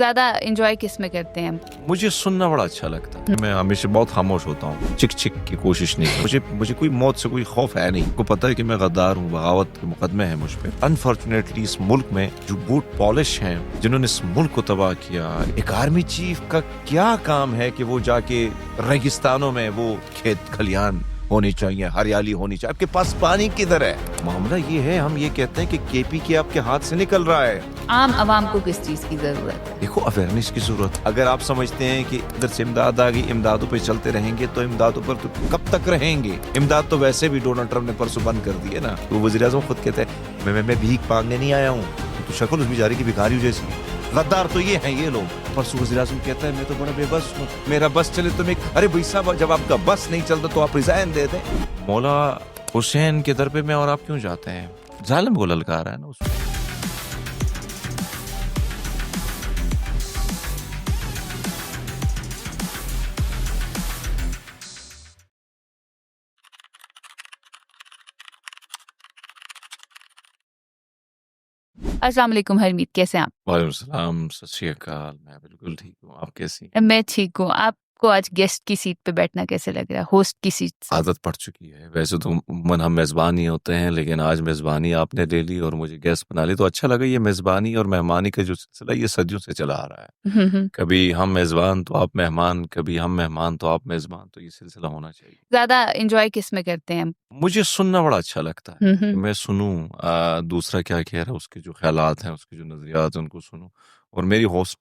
ज्यादा एंजॉय किस में करते हैं? मुझे सुनना बड़ा अच्छा लगता है। मैं हमेशा बहुत खामोश होता हूँ, चिक चिक की कोशिश नहीं। मुझे कोई मौत से कोई खौफ है नहीं। को पता है कि मैं गद्दार हूँ, बगावत के मुकदमे हैं मुझ पे। अनफॉर्चुनेटली इस मुल्क में जो बूट पॉलिश हैं, जिन्होंने इस मुल्क को तबाह किया, एक आर्मी चीफ का क्या काम है कि वो जाके रेगिस्तानों में वो खेत खलियान होनी चाहिए, हरियाली होनी चाहिए। आपके पास पानी किधर है? मामला ये है, हम ये कहते हैं कि केपी के आपके हाथ से निकल रहा है। आम आवाम को किस चीज की जरूरत है? देखो, अवेयरनेस की जरूरत है। अगर आप समझते हैं कि इधर से इमदाद आ गई, इमदादों पे चलते रहेंगे तो इमदादों पर तो कब तक रहेंगे? इमदाद तो वैसे भी डोनाल्ड ट्रम्प ने परसों बंद कर दी है ना। तो वज़ीर आज़म खुद कहते हैं मैं भीख मांगने नहीं आया हूँ। तो शक्ल उस बेचारे की भिखारी जैसी। गद्दार तो ये हैं ये लोग। परसों वज़ीर आज़म कहता है मैं तो बड़ा बेबस हूँ, मेरा बस चले तो मैं। अरे भाई साहब, जब आपका बस नहीं चलता तो आप रिजाइन दे दें। मौला हुसैन के दर पे मैं और आप क्यों जाते हैं? जालिम को ललकार है ना उसको। अस्सलाम वालेकुम हरमीत, कैसे हैं आप? वालेकुम सलाम, सत श्री अकाल। मैं बिल्कुल ठीक हूँ, आप कैसी? मैं ठीक हूँ। आपको आज गेस्ट की सीट पे बैठना कैसे लग रहा है, होस्ट की सीट से? आदत पड़ चुकी है। वैसे तो उम्मन हम मेज़बान ही होते हैं, लेकिन आज मेज़बानी आपने ले ली और मुझे गेस्ट बना ली, तो अच्छा लगा। ये मेज़बानी और मेहमानी का जो सिलसिला ये सदियों से चला आ रहा है। कभी हम मेज़बान तो आप मेहमान, कभी हम मेहमान तो आप मेज़बान, तो ये सिलसिला होना चाहिए। ज्यादा एंजॉय किस में करते हैं? मुझे सुनना बड़ा अच्छा लगता है कि मैं सुनूं दूसरा क्या कह रहा है, उसके जो ख्यालात हैं, उसके जो नज़रियात हैं, उनको सुनूं। और मेरी होस्ट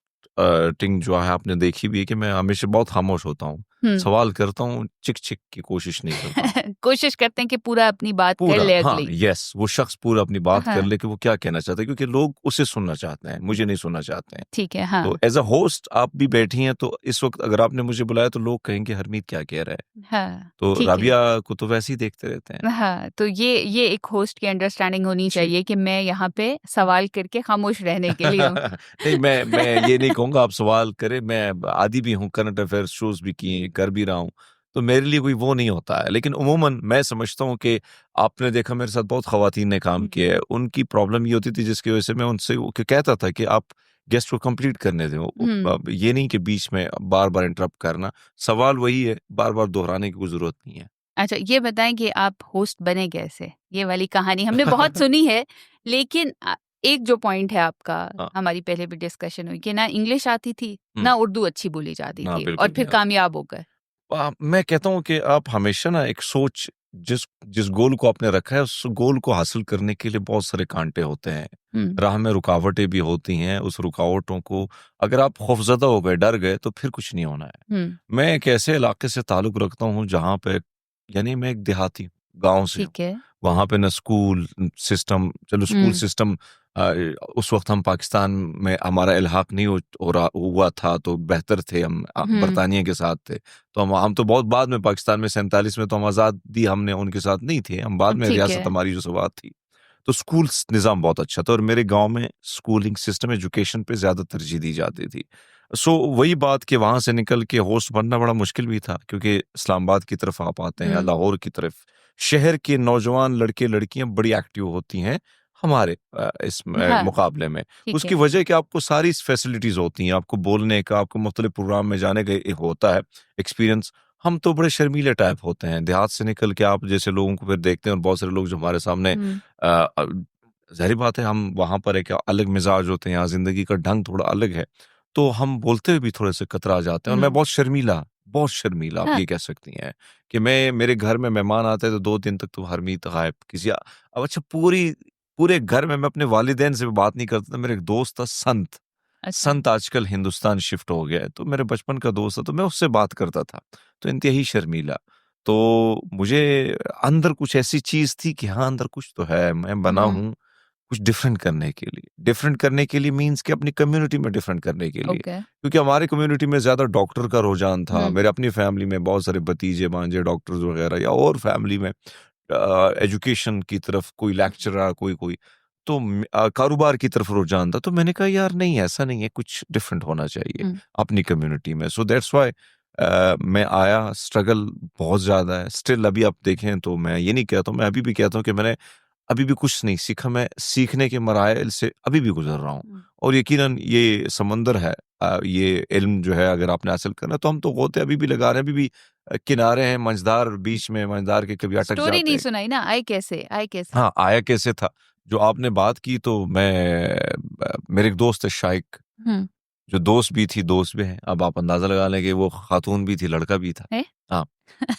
टिंग जो है आपने देखी भी है कि मैं हमेशा बहुत खामोश होता हूँ, सवाल करता हूँ, चिक चिक की कोशिश नहीं करता। कोशिश करते हैं कि पूरा अपनी बात कर पूरा, ले हाँ, अगली। यस, वो शख्स पूरा अपनी बात कर हाँ, ले कि वो क्या कहना चाहता है, क्योंकि लोग उसे सुनना चाहते हैं, मुझे नहीं सुनना चाहते हैं। ठीक है। हाँ तो एज अ होस्ट आप भी बैठी हैं, तो इस वक्त अगर आपने मुझे बुलाया तो लोग कहेंगे हरमीत क्या कह रहा है। हाँ, तो ठीक है। राबिया को तो वैसे ही देखते रहते हैं। हाँ, तो ये एक होस्ट की अंडरस्टैंडिंग होनी जी। चाहिए कि मैं यहाँ पे सवाल करके खामोश रहने के लिए हूँ। नहीं, मैं ये नहीं कहूँगा आप सवाल करें। मैं आदी भी हूँ, करंट अफेयर्स शोज भी किए, कर भी रहा हूँ, तो मेरे लिए कोई वो नहीं होता है। लेकिन उमूमन मैं समझता हूँ कि आपने देखा मेरे साथ बहुत खवातीन ने काम किया है। उनकी प्रॉब्लम ये होती थी जिसकी वजह से मैं उनसे कहता था कि आप गेस्ट को कंप्लीट करने दें। अब ये नहीं कि बीच में बार बार इंटरप्ट करना। सवाल वही है, बार बार दोहराने की कोई जरूरत नहीं है। अच्छा, ये बताएं कि आप होस्ट बने कैसे? ये वाली कहानी हमने बहुत सुनी है, लेकिन एक जो पॉइंट है आपका, हाँ। हमारी पहले भी डिस्कशन हुई कि ना इंग्लिश आती थी, हम्म। ना उर्दू अच्छी बोली जाती ना, थी, और बिल्कुल फिर नहीं आती। कामयाब हो गए। मैं कहता हूँ कि आप हमेशा ना एक सोच, जिस जिस गोल को आपने रखा है उस गोल को हासिल करने के लिए बहुत सारे कांटे होते हैं, राह में रुकावटें भी होती हैं। उस रुकावटों को अगर आप खौफजदा हो गए, डर गए, तो फिर कुछ नहीं होना है। मैं एक ऐसे इलाके से ताल्लुक रखता हूँ जहाँ पे, यानी मैं एक देहाती गांव से हूँ। ठीक है। वहां पे ना स्कूल सिस्टम, चलो स्कूल सिस्टम उस वक्त हम पाकिस्तान में हमारा इल्हाक नहीं हो रहा हुआ था, तो बेहतर थे हम, बरतानिया के साथ थे। तो हम तो बहुत बाद में पाकिस्तान में 47 में तो हम आज़ादी हमने उनके साथ नहीं थे, हम बाद में ठीक रियासत है। हमारी जो सवात थी। तो स्कूल निज़ाम बहुत अच्छा था और मेरे गांव में स्कूलिंग सिस्टम एजुकेशन पे ज़्यादा तरजीह दी जाती थी। सो वही बात कि वहां से निकल के होस्ट बनना बड़ा मुश्किल भी था, क्योंकि इस्लामाबाद की तरफ आप आते हैं या लाहौर की तरफ, शहर के नौजवान लड़के लड़कियां बड़ी एक्टिव होती हैं हमारे इस हाँ, मुकाबले में। ठीक उसकी है। वजह कि आपको सारी फैसिलिटीज होती हैं, आपको बोलने का, आपको मुख्तलिफ प्रोग्राम में जाने का एक होता है एक्सपीरियंस। हम तो बड़े शर्मीले टाइप होते हैं, देहात से निकल के आप जैसे लोगों को फिर देखते हैं, और बहुत सारे लोग जो हमारे सामने अ, अ, जाहिर बात है हम वहां पर एक अलग मिजाज होते हैं, यहाँ जिंदगी का ढंग थोड़ा अलग है, तो हम बोलते हुए भी थोड़े से कतरा जाते हैं। और मैं बहुत शर्मीला आप हाँ, ये कह सकती हैं कि मैं, मेरे घर में मेहमान आते हैं तो 2 दिन तक तो हरमीत गायब किसी। अब अच्छा, पूरे घर में मैं अपने वालिदैन से भी बात नहीं करता था। मेरा एक दोस्त था संत। अच्छा। संत आजकल हिंदुस्तान शिफ्ट हो गया है, तो मेरे बचपन का दोस्त था, तो मैं उससे बात करता था। तो इंतहाई शर्मीला। तो मुझे अंदर कुछ ऐसी चीज थी कि हाँ, अंदर कुछ तो है, मैं बना हूँ कुछ डिफरेंट करने के लिए। डिफरेंट करने के लिए मीन्स कि अपनी कम्युनिटी में डिफरेंट करने के लिए, ओके। क्योंकि हमारी कम्युनिटी में ज्यादा डॉक्टर का रुझान था। मेरे अपनी फैमिली में बहुत सारे भतीजे भांजे डॉक्टर्स वगैरह, या और फैमिली में एजुकेशन की तरफ कोई लेक्चरर, कोई कोई तो कारोबार की तरफ रुझान था। तो मैंने कहा यार नहीं, ऐसा नहीं है, कुछ डिफरेंट होना चाहिए अपनी कम्युनिटी में। सो दैट्स व्हाई मैं आया। स्ट्रगल बहुत ज्यादा है स्टिल। अभी आप देखें तो मैं ये नहीं कहता हूँ, मैं अभी भी कहता हूँ कि मैंने अभी भी कुछ नहीं सीखा, मैं सीखने के मराइल से अभी भी गुजर रहा हूँ। और यकीनन ये समंदर है, ये इल्म जो है अगर आपने हासिल करना तो हम तो गोते अभी भी लगा रहे हैं, अभी भी किनारे हैं, मंझदार बीच में, मंझदार के कभी अटक स्टोरी जाते नहीं हैं। सुनाई ना, आए कैसे, आए कैसे? हाँ, आया कैसे था, जो आपने बात की तो मेरे एक दोस्त है शाइक, हम्म। जो दोस्त भी थी दोस्त भी है, अब आप अंदाजा लगा लें कि वो खातून भी थी लड़का भी था। है? हाँ,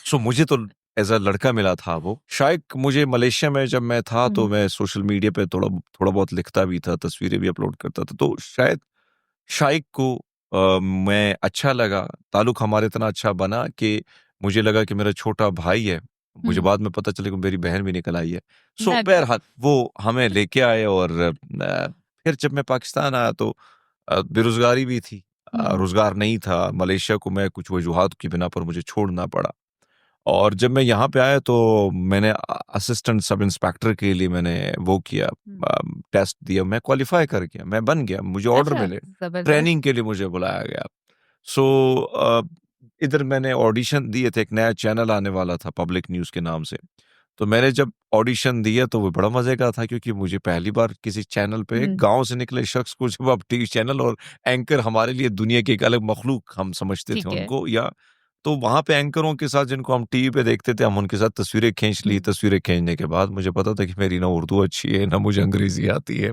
सो मुझे तो एज अ लड़का मिला था वो शाइक। मुझे मलेशिया में जब मैं था तो मैं सोशल मीडिया पे थोड़ा थोड़ा बहुत लिखता भी था, तस्वीरें भी अपलोड करता था, तो शायद शाइक को मैं अच्छा लगा, ताल्लुक हमारे इतना अच्छा बना कि मुझे लगा कि मेरा छोटा भाई है। मुझे बाद में पता चला कि मेरी बहन भी निकल आई है। सो बहरहाल वो हमें लेके आए, और फिर जब मैं पाकिस्तान आया तो बेरोजगारी भी थी, रोजगार नहीं था। मलेशिया को मैं कुछ वजूहात की बिना पर मुझे छोड़ना पड़ा, और जब मैं यहाँ पे आया तो मैंने असिस्टेंट सब इंस्पेक्टर के लिए मैंने वो किया, टेस्ट दिया, मैं क्वालिफाई कर गया, मैं बन गया, मुझे ऑर्डर अच्छा, मिले, जबरदस्त। ट्रेनिंग के लिए मुझे बुलाया गया। सो इधर मैंने ऑडिशन दिए थे, एक नया चैनल आने वाला था पब्लिक न्यूज़ के नाम से, तो मैंने जब ऑडिशन दिया तो वो बड़ा मजे का था, क्योंकि मुझे पहली बार किसी चैनल पे गांव से निकले शख्स को, जब आप टीवी चैनल और एंकर हमारे लिए दुनिया की एक अलग मखलूक हम समझते थे ठीक है। उनको, या तो वहां पे एंकरों के साथ जिनको हम टीवी पे देखते थे, हम उनके साथ तस्वीरें खींच ली। तस्वीरें खींचने के बाद मुझे पता था कि मेरी ना उर्दू अच्छी है ना मुझे अंग्रेजी आती है,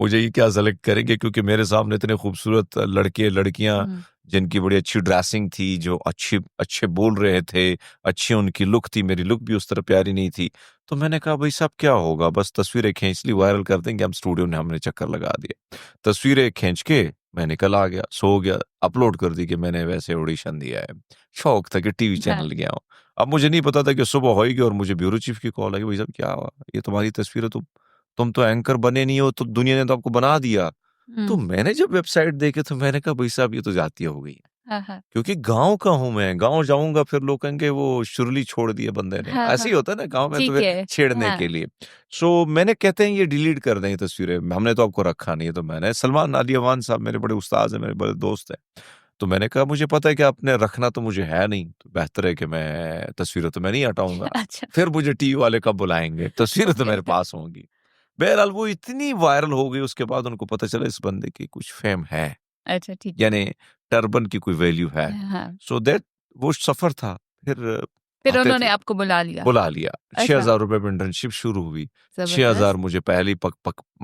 मुझे ये क्या सेलेक्ट करेंगे, क्योंकि मेरे सामने इतने खूबसूरत लड़के लड़कियां जिनकी बड़ी अच्छी ड्रेसिंग थी, जो अच्छे अच्छे बोल रहे थे, अच्छी उनकी लुक थी, मेरी लुक भी उस तरह प्यारी नहीं थी। तो मैंने कहा भाई साहब क्या होगा, बस तस्वीरें खींच ली, वायरल कर देंगे हम, स्टूडियो ने हमने चक्कर लगा दिया, तस्वीरें खींच के मैं निकल आ गया, सो गया, अपलोड कर दी कि मैंने वैसे ऑडिशन दिया है, शौक था कि टीवी चैनल गया हूँ। अब मुझे नहीं पता था कि सुबह होएगी और मुझे ब्यूरो चीफ की कॉल आई, भाई साहब क्या हुआ, ये तुम्हारी तस्वीर है, तो तुम तो एंकर बने नहीं हो, तो दुनिया ने तो आपको बना दिया। तो मैंने जब वेबसाइट देखे तो मैंने कहा भाई साहब ये तो जाती हो गई, क्योंकि गांव का हूं मैं, गांव जाऊंगा फिर लोग कहेंगे वो शुरली छोड़ दिए बंदे ने, ऐसे ही होता है ना गांव में, तो ठीक फिर है। छेड़ने के लिए। सो मैंने कहते हैं ये डिलीट कर दें ये तस्वीरें, हमने तो आपको रखा नहीं है, तो मैंने सलमान अली अमान साहब मेरे बड़े उस्ताद हैं, मेरे बड़े दोस्त हैं, तो मैंने कहा मुझे पता है कि आपने रखना तो मुझे है नहीं, तो बेहतर है कि मैं तस्वीरें तो मैं नहीं हटाऊंगा, अच्छा। फिर मुझे टीवी वाले कब बुलाएंगे, तस्वीरें तो मेरे पास होंगी। बहरहाल वो इतनी वायरल हो गई, उसके बाद उनको पता चला इस बंदे की कुछ फेम है, अच्छा, ठीक है। यानी टर्बन की कोई वैल्यू है। हाँ। सो दैट वो सफर था। फिर फिर आते उन्होंने थे, आपको बुला लिया। बुला लिया, अच्छा। 6,000 रुपए में इंटर्नशिप शुरू हुई, 6,000 जबरदस्त। मुझे पहली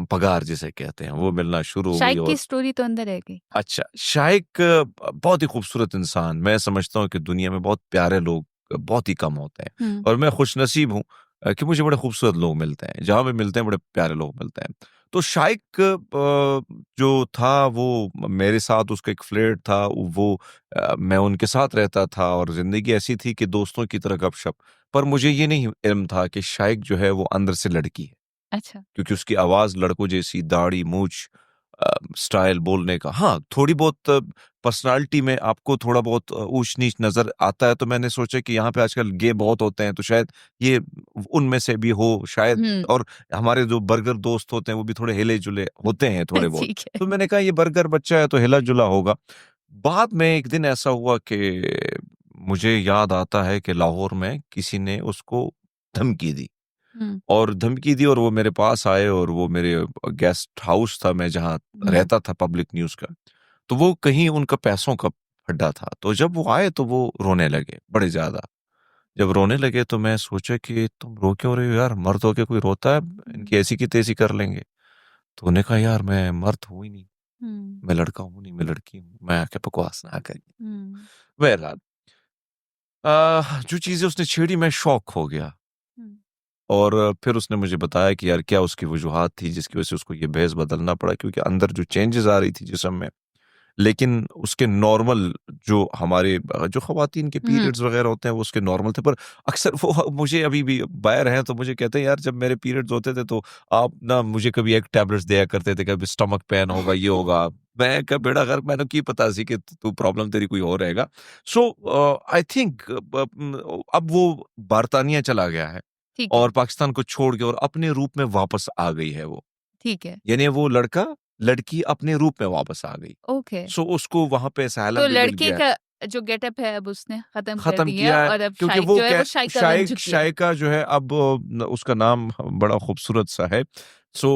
पगार जिसे कहते हैं वो मिलना शुरू हो गई। शाइक की और स्टोरी तो अंदर है गई। अच्छा, शाइक बहुत ही खूबसूरत इंसान, मैं समझता हूँ कि दुनिया में बहुत प्यारे लोग बहुत ही कम होते हैं, और मैं खुशनसीब हूँ कि मुझे बड़े खूबसूरत लोग मिलते हैं, जहाँ भी मिलते हैं बड़े प्यारे लोग मिलते हैं। तो शाइक जो था वो मेरे साथ, उसका एक फ्लर्ट था वो, मैं उनके साथ रहता था, और जिंदगी ऐसी थी कि दोस्तों की तरह गपशप, पर मुझे ये नहीं इल्म था कि शाइक जो है वो अंदर से लड़की है, अच्छा। क्योंकि उसकी आवाज लड़कों जैसी, दाढ़ी मूछ, स्टाइल बोलने का, हाँ थोड़ी बहुत पर्सनालिटी में आपको थोड़ा बहुत ऊंच नीच नजर आता है, तो मैंने सोचा कि यहाँ पे आजकल गे बहुत होते हैं, तो शायद ये उनमें से भी हो शायद, और हमारे जो बर्गर दोस्त होते हैं वो भी थोड़े हिले जुले होते हैं थोड़े बहुत, ठीक है। तो मैंने कहा ये बर्गर बच्चा है तो हिला जुला होगा। बाद में एक दिन ऐसा हुआ कि मुझे याद आता है कि लाहौर में किसी ने उसको धमकी दी, और धमकी दी, और वो मेरे पास आए, और वो मेरे गेस्ट हाउस था मैं जहाँ रहता था पब्लिक न्यूज का, तो वो कहीं उनका पैसों का अड्डा था, तो जब वो आए तो वो रोने लगे बड़े ज्यादा। जब रोने लगे तो मैं सोचा कि तुम रो क्यों रहे हो यार, मर्द होके कोई रोता है, इनकी ऐसी की तैसी कर लेंगे। तो उन्होंने कहा यार मैं मर्द हूं ही नहीं, मैं लड़का हूं नहीं, मैं लड़की हूँ, मैं आके बकवास ना करिए। बहरहाल जो चीजें उसने छेड़ी मैं शॉक हो गया, और फिर उसने मुझे बताया कि यार क्या उसकी वजूहात थी जिसकी वजह से उसको ये भेस बदलना पड़ा, क्योंकि अंदर जो चेंजेस आ रही थी जिस्म में, लेकिन उसके नॉर्मल जो हमारे जो खवातीन के पीरियड्स वगैरह होते हैं वो उसके नॉर्मल थे, पर अक्सर वो मुझे अभी भी बाहर हैं तो मुझे कहते हैं यार जब मेरे पीरियड्स होते थे तो आप ना मुझे कभी एक टैबलेट्स दिया करते थे, कभी स्टमक पेन होगा ये होगा, मैं क्या बेड़ा घर मैंने की पता सी कि तू प्रॉब्लम तेरी कोई और रहेगा। सो आई थिंक अब वो बरतानिया चला गया है, ठीक है। और पाकिस्तान को छोड़ के और अपने रूप में वापस आ गई है वो, ठीक है। यानी वो लड़का लड़की अपने रूप में वापस आ गई। ओके। सो उसको वहां पे तो असylum भी मिल गया है। जो गेटअप है अब उसने खत्म कर खत्म दिया किया है और अब क्योंकि शाइक वो जो है वो शाइका बन चुकी है। शाइका जो है अब उसका नाम बड़ा खूबसूरत सा है। सो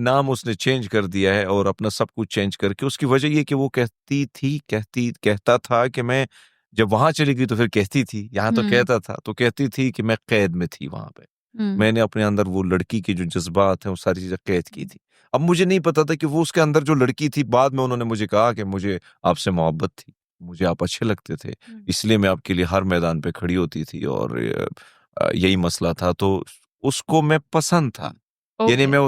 नाम उसने चेंज कर दिया है और अपना सब कुछ चेंज करके, उसकी वजह ये कि वो कहता था कि मैं जब वहां चली गई तो फिर कहती थी, यहाँ तो हम्म। कहता था तो कहती थी कि मैं कैद में थी वहां पे। हम्म। मैंने अपने अंदर वो लड़की के जो जज्बात हैं वो सारी चीजें कैद की थी। अब मुझे नहीं पता था कि वो उसके अंदर जो लड़की थी, बाद में उन्होंने मुझे कहा कि मुझे आपसे मोहब्बत थी, मुझे आप अच्छे लगते थे, हम्म। इसलिए मैं आपके लिए हर मैदान पे खड़ी होती थी और यही मसला था। तो उसको मैं पसंद था, यानी ओके। मैं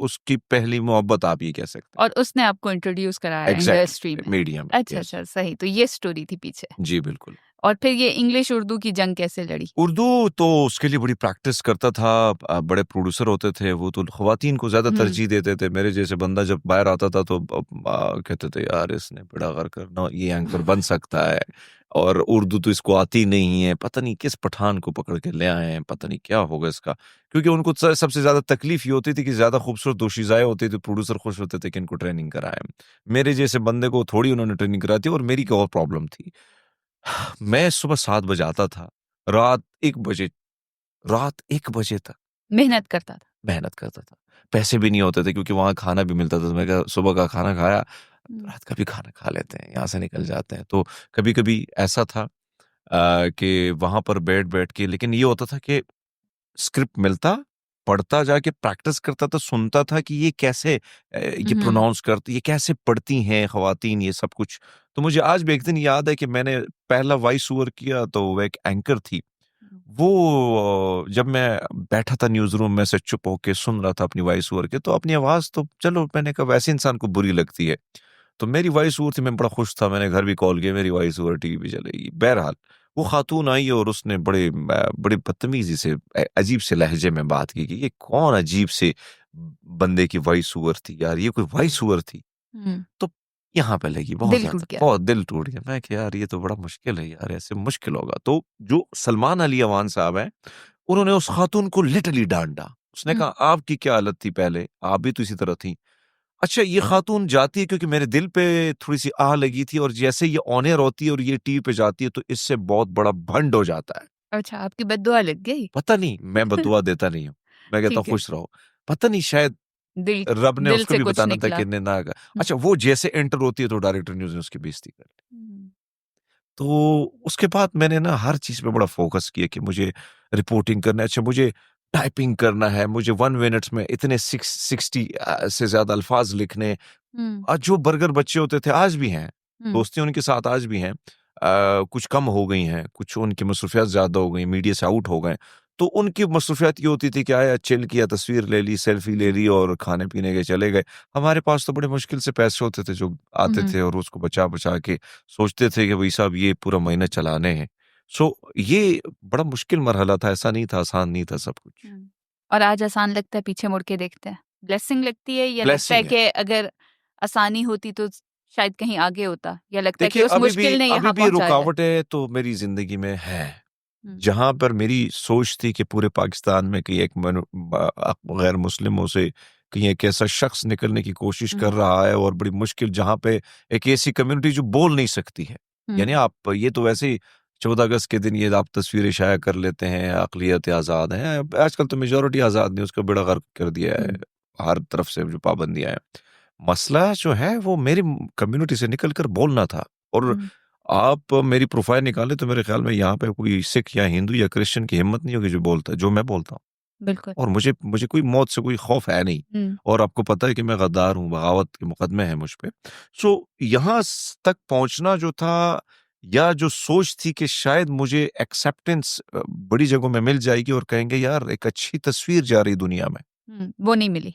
उसकी पहली मोहब्बत आप ये कह सकते और उसने आपको इंट्रोड्यूस कराया हैं। इंडस्ट्री एग्जैक्टली, में। मीडिया में। अच्छा यस, अच्छा, सही, तो ये स्टोरी थी पीछे। जी बिल्कुल। और फिर ये इंग्लिश उर्दू की जंग कैसे लड़ी? उर्दू तो उसके लिए बड़ी प्रैक्टिस करता था। बड़े प्रोड्यूसर होते थे वो, तो ख्वातीन को ज़्यादा हम्म। तरजीह देते थे। मेरे जैसे बंदा जब बाहर आता था तो कहते थे यार इसने बड़ा कर करना, ये एंकर बन सकता है, और उर्दू तो इसको आती नहीं है, पता नहीं किस पठान को पकड़ के ले आए हैं, पता नहीं क्या होगा इसका। क्योंकि उनको सबसे ज़्यादा तकलीफ ये होती थी कि ज़्यादा खूबसूरत दोशीज़ाएँ होती थी, प्रोड्यूसर खुश होते थे कि इनको ट्रेनिंग कराएँ। मेरे जैसे बंदे को थोड़ी उन्होंने ट्रेनिंग कराई थी, और मेरी एक और प्रॉब्लम थी। मैं सुबह 7 बजे आता था, रात 1 बजे रात 1 बजे तक मेहनत करता था। मेहनत करता था। पैसे भी नहीं होते थे क्योंकि वहाँ खाना भी मिलता था, तो मैं कहा सुबह का खाना खाया, हम्म। रात का भी खाना खा लेते हैं, यहाँ से निकल जाते हैं। तो कभी-कभी ऐसा था कि वहाँ पर बैठ-बैठ के, लेकिन ये होता था कि स्क्रिप्ट मिलता, पढ़ता, जाके प्रैक्टिस करता था, सुनता था कि ये कैसे ये हम्म। प्रोनाउंस करती, ये कैसे पढ़ती हैं ख़वातीन, ये सब कुछ। तो मुझे आज भी एक दिन याद है कि मैंने पहला वॉइस ओवर किया, तो वो एक एंकर थी। वो जब मैं बैठा था न्यूज़ रूम में से चुप होके सुन रहा था अपनी वॉइस ओवर के, तो अपनी आवाज़ तो चलो मैंने कहा वैसे इंसान को बुरी लगती है। तो मेरी वॉइस ओवर थी, मैं बड़ा खुश था, मैंने घर भी कॉल किया, मेरी वॉइस ओवर टीवी पे चलेगी। बहरहाल वो खातून आई और उसने बड़ी बदतमीज़ी से अजीब से लहजे में बात की कि ये कौन अजीब से बंदे की वॉइस ओवर थी यार, ये कोई वॉइस ओवर थी? हम्म। तो यहाँ पे लगी बहुत दिल टूट ज़्यादा, गया। बहुत दिल टूट गया। मैं कि यार ये तो बड़ा मुश्किल है यार, ऐसे मुश्किल होगा। तो जो सलमान अली अवान साहब हैं, उन्होंने उस खातून को लिटरली डाँटा। उसने हम्म। कहा आपकी क्या हालत थी पहले? आप भी तो इसी तरह थी। अच्छा, ये खातून जाती है क्योंकि मेरे दिल पे थोड़ी-सी आह लगी थी, और जैसे ये ऑन एयर होती है और ये टीवी पे जाती है तो इससे बहुत बड़ा भंड हो जाता है। अच्छा, आपकी बद्दुआ लग गई। पता नहीं, मैं बददुआ देता नहीं हूँ। मैं कहता हूँ ठीक है। खुश रहो। पता नहीं, शायद दिल रब ने दिल उसको से भी कुछ बताना था निकला। कि इन्हें ना हम्म। अच्छा, वो जैसे एंटर होती है तो डायरेक्टर न्यूज़ ने उसकी बेइज़्ज़ती कर ली। हम्म। तो उसके बाद मैंने ना हर चीज़ पे बड़ा फ़ोकस किया कि मुझे रिपोर्टिंग करना है, अच्छा मुझे टाइपिंग करना है, मुझे 1 मिनट्स में इतने 60 से ज़्यादा अल्फ़ाज़ लिखने। हम्म। जो बर्गर बच्चे होते थे आज भी हैं, हम्म। दोस्तियाँ उनके साथ आज भी हैं। कुछ कम हो गई हैं, कुछ उनकी मसरूफ़ियत ज़्यादा हो गई, मीडिया से आउट हो गए। तो उनकी मसरूफ़ियत ये होती थी कि आया, चिल किया, तस्वीर ले ली, सेल्फ़ी ले ली और खाने-पीने गए, चले गए। हमारे पास तो बड़े मुश्किल से पैसे होते थे जो आते हम्म। थे, और उसको बचा-बचा के सोचते थे कि भई साहब ये पूरा महीना चलाने हैं। सो ये बड़ा मुश्किल मरहला था, ऐसा नहीं था, आसान नहीं था सब कुछ। हम्म। और आज आसान लगता है पीछे मुड़ के देखते हैं? ब्लेसिंग लगती है या लगता है ब्लेसिंग है। कि अगर आसानी होती तो शायद कहीं आगे होता, या लगता है कि देखिए, उस मुश्किल ने अभी यहाँ भी पहुँचाया है? रुकावटें तो मेरी ज़िंदगी में हैं। हुँ। जहाँ पर मेरी सोच थी कि पूरे पाकिस्तान में कहीं एक गैर मुस्लिमों से कहीं एक ऐसा शख्स निकलने की कोशिश हुँ। कर रहा है, और बड़ी मुश्किल जहाँ पे एक ऐसी कम्युनिटी जो बोल नहीं सकती है। यानी हुँ। आप ये तो वैसे ही 14 अगस्त के दिन ये आप तस्वीरें शाया कर लेते हैं, अक़लियतें आज़ाद हैं। आजकल तो मेजॉरिटी आज़ाद नहीं, उसका बेड़ा गर्क कर दिया है, हुँ। हर तरफ से जो पाबंदियाँ हैं। मसला जो है वो मेरी कम्युनिटी से निकल कर बोलना था। और हुँ। आप मेरी प्रोफाइल निकालें तो मेरे ख्याल में यहाँ पे कोई सिख या हिंदू या क्रिश्चियन की हिम्मत नहीं होगी जो बोलता है जो मैं बोलता हूँ। बिल्कुल। और मुझे मुझे कोई मौत से कोई खौफ है नहीं। हुँ। और आपको पता है कि मैं गद्दार हूँ, बगावत के मुकदमे हैं मुझ पे। सो यहाँ तक पहुँचना जो था, या जो सोच थी कि शायद मुझे एक्सेप्टेंस बड़ी जगहों में मिल जाएगी और कहेंगे यार एक अच्छी तस्वीर जा रही दुनिया में। वो नहीं मिली।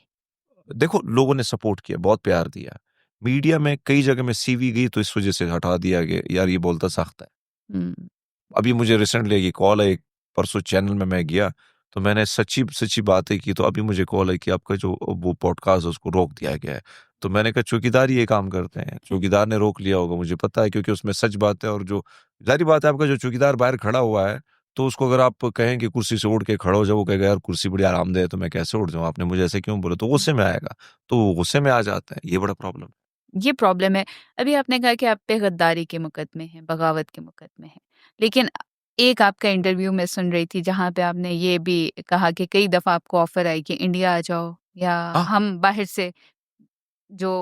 देखो, लोगों ने सपोर्ट किया, बहुत प्यार दिया। मीडिया में कई जगह में सीवी गई तो इस वजह से हटा दिया गया, यार ये बोलता सख्त है। हुँ। अभी मुझे रिसेंटली ये कॉल है, परसों चैनल में मैं गया, तो मैंने सच्ची-सच्ची बातें की, तो अभी मुझे कॉल है कि आपका जो वो पॉडकास्ट है उसको रोक दिया गया है। तो मैंने कहा चौकीदार ये काम करते हैं, चौकीदार ने रोक लिया होगा, मुझे पता है क्योंकि उसमें सच बात है। और जो ज़ाहिर बात है, आपका जो चौकीदार बाहर खड़ा हुआ है, तो उसको अगर आप कहें कि कुर्सी से उठ के खड़ा हो जाओ, वो कहेगा यार कुर्सी बड़ी आरामदेह है, तो मैं कैसे उठ जाऊँ, आपने मुझे ऐसे क्यों बोला? तो गुस्से में आएगा, तो वो गुस्से में आ जाता है, ये बड़ा प्रॉब्लम है। ये प्रॉब्लम है। अभी आपने कहा कि आप पे गद्दारी के मुकदमे हैं, बगावत के मुकदमे हैं, लेकिन एक आपका इंटरव्यू मैं सुन रही थी जहाँ पे आपने ये भी कहा कि कई दफ़ा आपको ऑफ़र आई कि इंडिया आ जाओ या हाँ हम बाहर से जो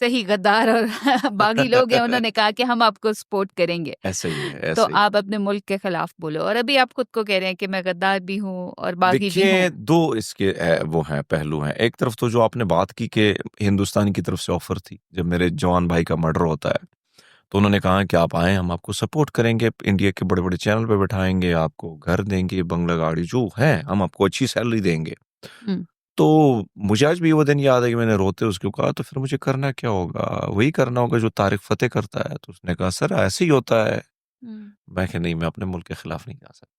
सही गद्दार और बागी लोग हैं उन्होंने कहा कि हम आपको सपोर्ट करेंगे। ऐसा ही है, तो ऐसा ही है। आप अपने मुल्क के खिलाफ बोलो और अभी आप खुद को कह रहे हैं कि मैं गद्दार भी हूँ और बागी भी हूँ। देखिए, 2 इसके वो हैं, पहलू हैं। एक तरफ तो जो आपने बात की कि हिंदुस्तान की तरफ से ऑफ़र थी, जब मेरे जवान भाई का मर्डर होता है, तो उन्होंने कहा कि आप आएँ, हम आपको सपोर्ट करेंगे, इंडिया के बड़े-बड़े चैनल पे बिठाएँगे, आपको घर देंगे, बंगला, गाड़ी जो है, हम आपको अच्छी सैलरी देंगे। हुँ, तो मुझे आज भी वो दिन याद है कि मैंने रोते उसको कहा, "तो फिर मुझे करना क्या होगा? वही करना होगा जो तारिक फ़तेह करता है।" तो उसने कहा, "सर, ऐसे ही होता है।" हुँ। मैं कहा, "नहीं, मैं अपने मुल्क के खिलाफ नहीं जा सकता।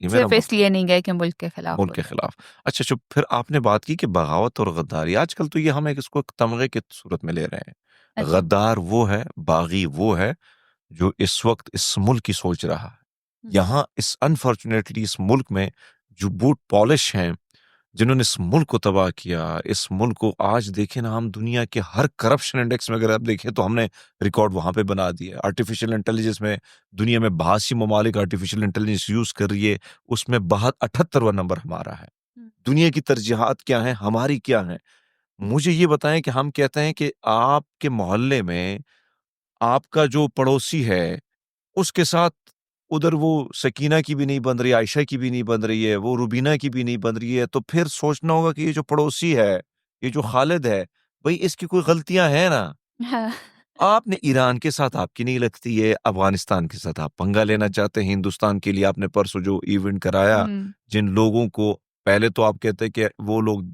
ये मेरा सिर्फ़ मसला है।" इसलिए नहीं गए कि मुल्क के खिलाफ मुल्क के बोलो। खिलाफ। अच्छा चुप फिर आपने बात की कि बगावत और गद्दारी, आजकल तो ये हम एक इसको एक तमगे की सूरत में ले रहे हैं। अच्छा। गद्दार वो है, बागी वो है, जो इस वक़्त इस मुल्क की सोच रहा है। हुँ, यहाँ इस अनफॉर्च्यूनेटली इस मुल्क में जो बूट पॉलिश हैं, जिन्होंने इस मुल्क को तबाह किया, इस मुल्क को आज देखें ना हम दुनिया के हर करप्शन इंडेक्स में अगर आप देखें तो हमने रिकॉर्ड वहाँ पे बना दिया है। आर्टिफ़िशियल इंटेलिजेंस में दुनिया में 82 ममालिक आर्टिफ़िशियल इंटेलिजेंस यूज़ कर रही है, उसमें 78वां नंबर हमारा है। हुँ, दुनिया की तरजीहात क्या हैं, हमारी क्या हैं? मुझे ये बताएँ कि हम कहते हैं कि आपके मोहल्ले में आपका जो पड़ोसी है, उसके साथ उधर वो सकीना की भी नहीं बन रही, आयशा की भी नहीं बन रही है, वो रुबीना की भी नहीं बन रही है, तो फिर सोचना होगा कि ये जो पड़ोसी है, ये जो खालिद है, भई इसकी कोई गलतियाँ हैं ना। हाँ। आपने ईरान के साथ आपकी नहीं लगती है, अफ़गानिस्तान के साथ आप पंगा लेना हुँ, चाहते हैं, हिंदुस्तान के लिए आपने परसों जो इवेंट कराया, हुँ, जिन लोगों को पहले तो आप कहते हैं कि वो लोग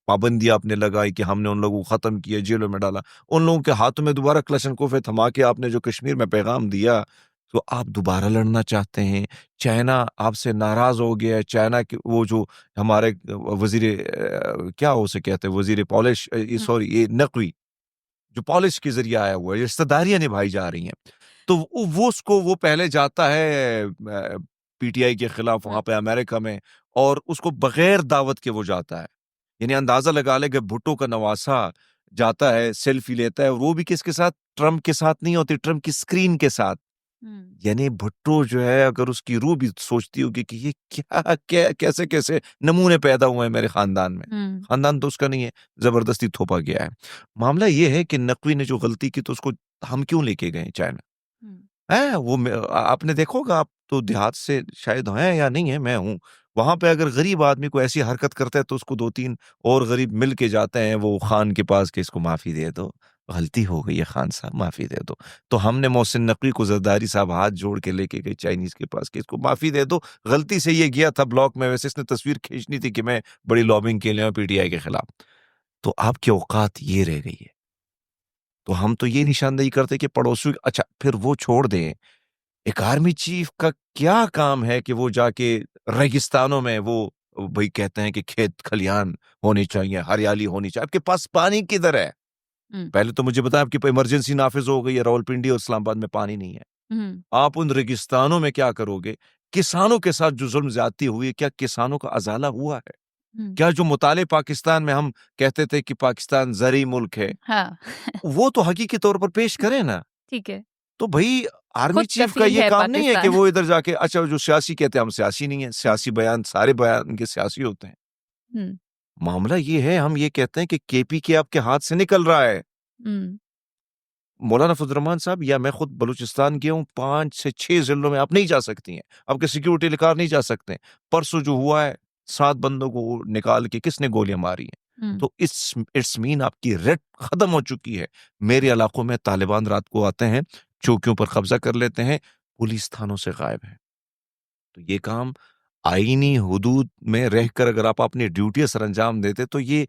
पाबंदियाँ आपने लगाई कि हमने उन लोगों को ख़त्म किया, जेलों में डाला। उन लोगों के हाथों में दोबारा क्लशनकोफ़े थमा के आपने जो कश्मीर में पैगाम दिया, तो आप दोबारा लड़ना चाहते हैं। चाइना आपसे नाराज़ हो गया है, चाइना के वो जो हमारे क्या उसे कहते हैं, वज़ीर पॉलिश ये हुँ, सॉरी ये नक़वी जो पॉलिश के ज़रिए आया हुआ है, रिश्तेदारियाँ निभाई जा रही हैं। तो वो उसको वो पहले जाता है पीटीआई के खिलाफ हुँ, वहाँ पे अमेरिका में और उसको बगैर दावत के वो जाता है। यानी अंदाज़ा लगा लें कि भुट्टो का नवासा जाता है, सेल्फी लेता है और वो भी किसके साथ? ट्रम्प के साथ नहीं होती, ट्रम्प की स्क्रीन के साथ। हुँ, यानी भुट्टो जो है अगर उसकी रूह भी सोचती होगी कि ये कैसे-कैसे नमूने पैदा हुए हैं मेरे ख़ानदान में। हुँ, ख़ानदान तो उसका नहीं है, ज़बरदस्ती थोपा गया है। मामला ये है कि नकवी ने जो गलती की तो उसको हम क्यों लेके गए चाइना? हुँ, हैं? आपने देखा होगा आप तो देहात से शायद हैं या नहीं है, मैं हूँ। वहाँ पे अगर गरीब आदमी कोई ऐसी हरकत करता है तो उसको 2-3 और गरीब मिल के जाते हैं वो खान के पास कि इसको माफ़ी दे दो, गलती हो गई है खान साहब माफ़ी दे दो। तो हमने मोहसिन नकवी को ज़रदारी साहब हाथ जोड़ के लेके गए चाइनीज़ के पास कि इसको माफ़ी दे दो, गलती से ये गया था ब्लॉक में वैसे इसने तस्वीर खींचनी थी कि मैं बड़ी लॉबिंग के लिए आया पीटीआई के खिलाफ। तो आपकी औकात ये रह गई है। तो हम तो ये निशानदेही करते कि पड़ोसियों अच्छा फिर वो छोड़ दें एक आर्मी चीफ का क्या काम है कि वो जाके रेगिस्तानों में वो भाई कहते हैं कि खेत खलियान होने चाहिए, हरियाली होनी चाहिए। आपके पास पानी किधर है? हुँ, पहले तो मुझे बताएं आपकी इमरजेंसी नाफिज हो गई है, रावलपिंडी और इस्लामाबाद में पानी नहीं है। हुँ, आप उन रेगिस्तानों में क्या करोगे? किसानों के साथ जो जुल्म ज्यादती हुई है, क्या किसानों का अज़ाला हुआ है? हुँ, क्या जो मुताले पाकिस्तान में हम कहते थे कि पाकिस्तान ज़री मुल्क है, हाँ, वो तो हकीकी तौर पर पेश करें ना। ठीक है। तो भई आर्मी खुद चीफ का कफ़ील ये है काम नहीं है कि पाकिस्तान। वो इधर जाके अच्छा जो सियासी कहते हैं हम सियासी नहीं है, सियासी बयान सारे बयान उनके सियासी होते हैं। हुँ, मामला ये है हम ये कहते हैं कि केपीके आपके हाथ से निकल रहा है। हुँ, मौलाना फजल रहमान साहब या मैं खुद बलूचिस्तान गया हूँ 5 से 6 ज़िलों में आप नहीं जा सकती हैं। आपके सिक्योरिटी एहलकार नहीं जा सकते। परसों जो हुआ है 7 बंदों को निकाल के किसने गोलियाँ मारी हैं। हुँ, तो इट्स मीन आपकी रेड खत्म हो चुकी है। मेरे इलाकों में तालिबान रात को आते हैं, चौकियों पर कब्जा कर लेते हैं, पुलिस थानों से गायब है। तो ये काम आईनी हुदूद में रहकर अगर आप अपनी ड्यूटी सरअंजाम देते तो ये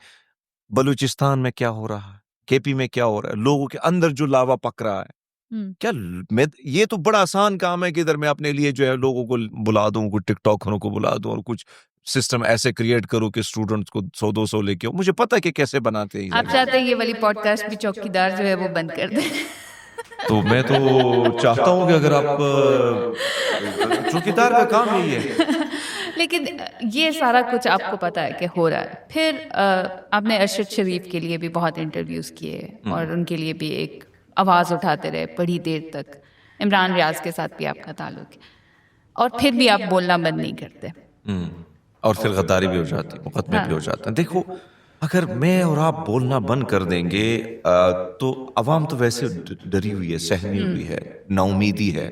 बलूचिस्तान में क्या हो रहा है, केपी में क्या हो रहा है, लोगों के अंदर जो लावा पक रहा है, हुँ, क्या मैं ये तो बड़ा आसान काम है कि इधर मैं अपने लिए जो है लोगों को बुला दूं, कुछ टिकटॉकरों को बुला दूं और कुछ सिस्टम ऐसे क्रिएट करूं कि स्टूडेंट्स को 100-200 लेके मुझे पता है कि कैसे बनाते हैं ये आप चाहते हैं ये वाली पॉडकास्ट भी चौकीदार जो है वो बंद कर दें। तो मैं तो चाहता हूं कि अगर आप चौकीदार का काम यही है लेकिन ये सारा कुछ आपको पता है कि हो रहा है। फिर आपने अरशद शरीफ के लिए भी बहुत इंटरव्यूज़ किए और उनके लिए भी एक आवाज़ उठाते रहे बड़ी देर तक। इमरान रियाज के साथ भी आपका ताल्लुक है और फिर भी आप बोलना बंद नहीं करते। और फिर गद्दारी भी हो जाती, मुकदमे भी हो जाते हैं। देखो, अगर मैं और आप बोलना बंद कर देंगे तो अवाम तो वैसे डरी हुई है, सहमी हुई है, नाउमीदी है।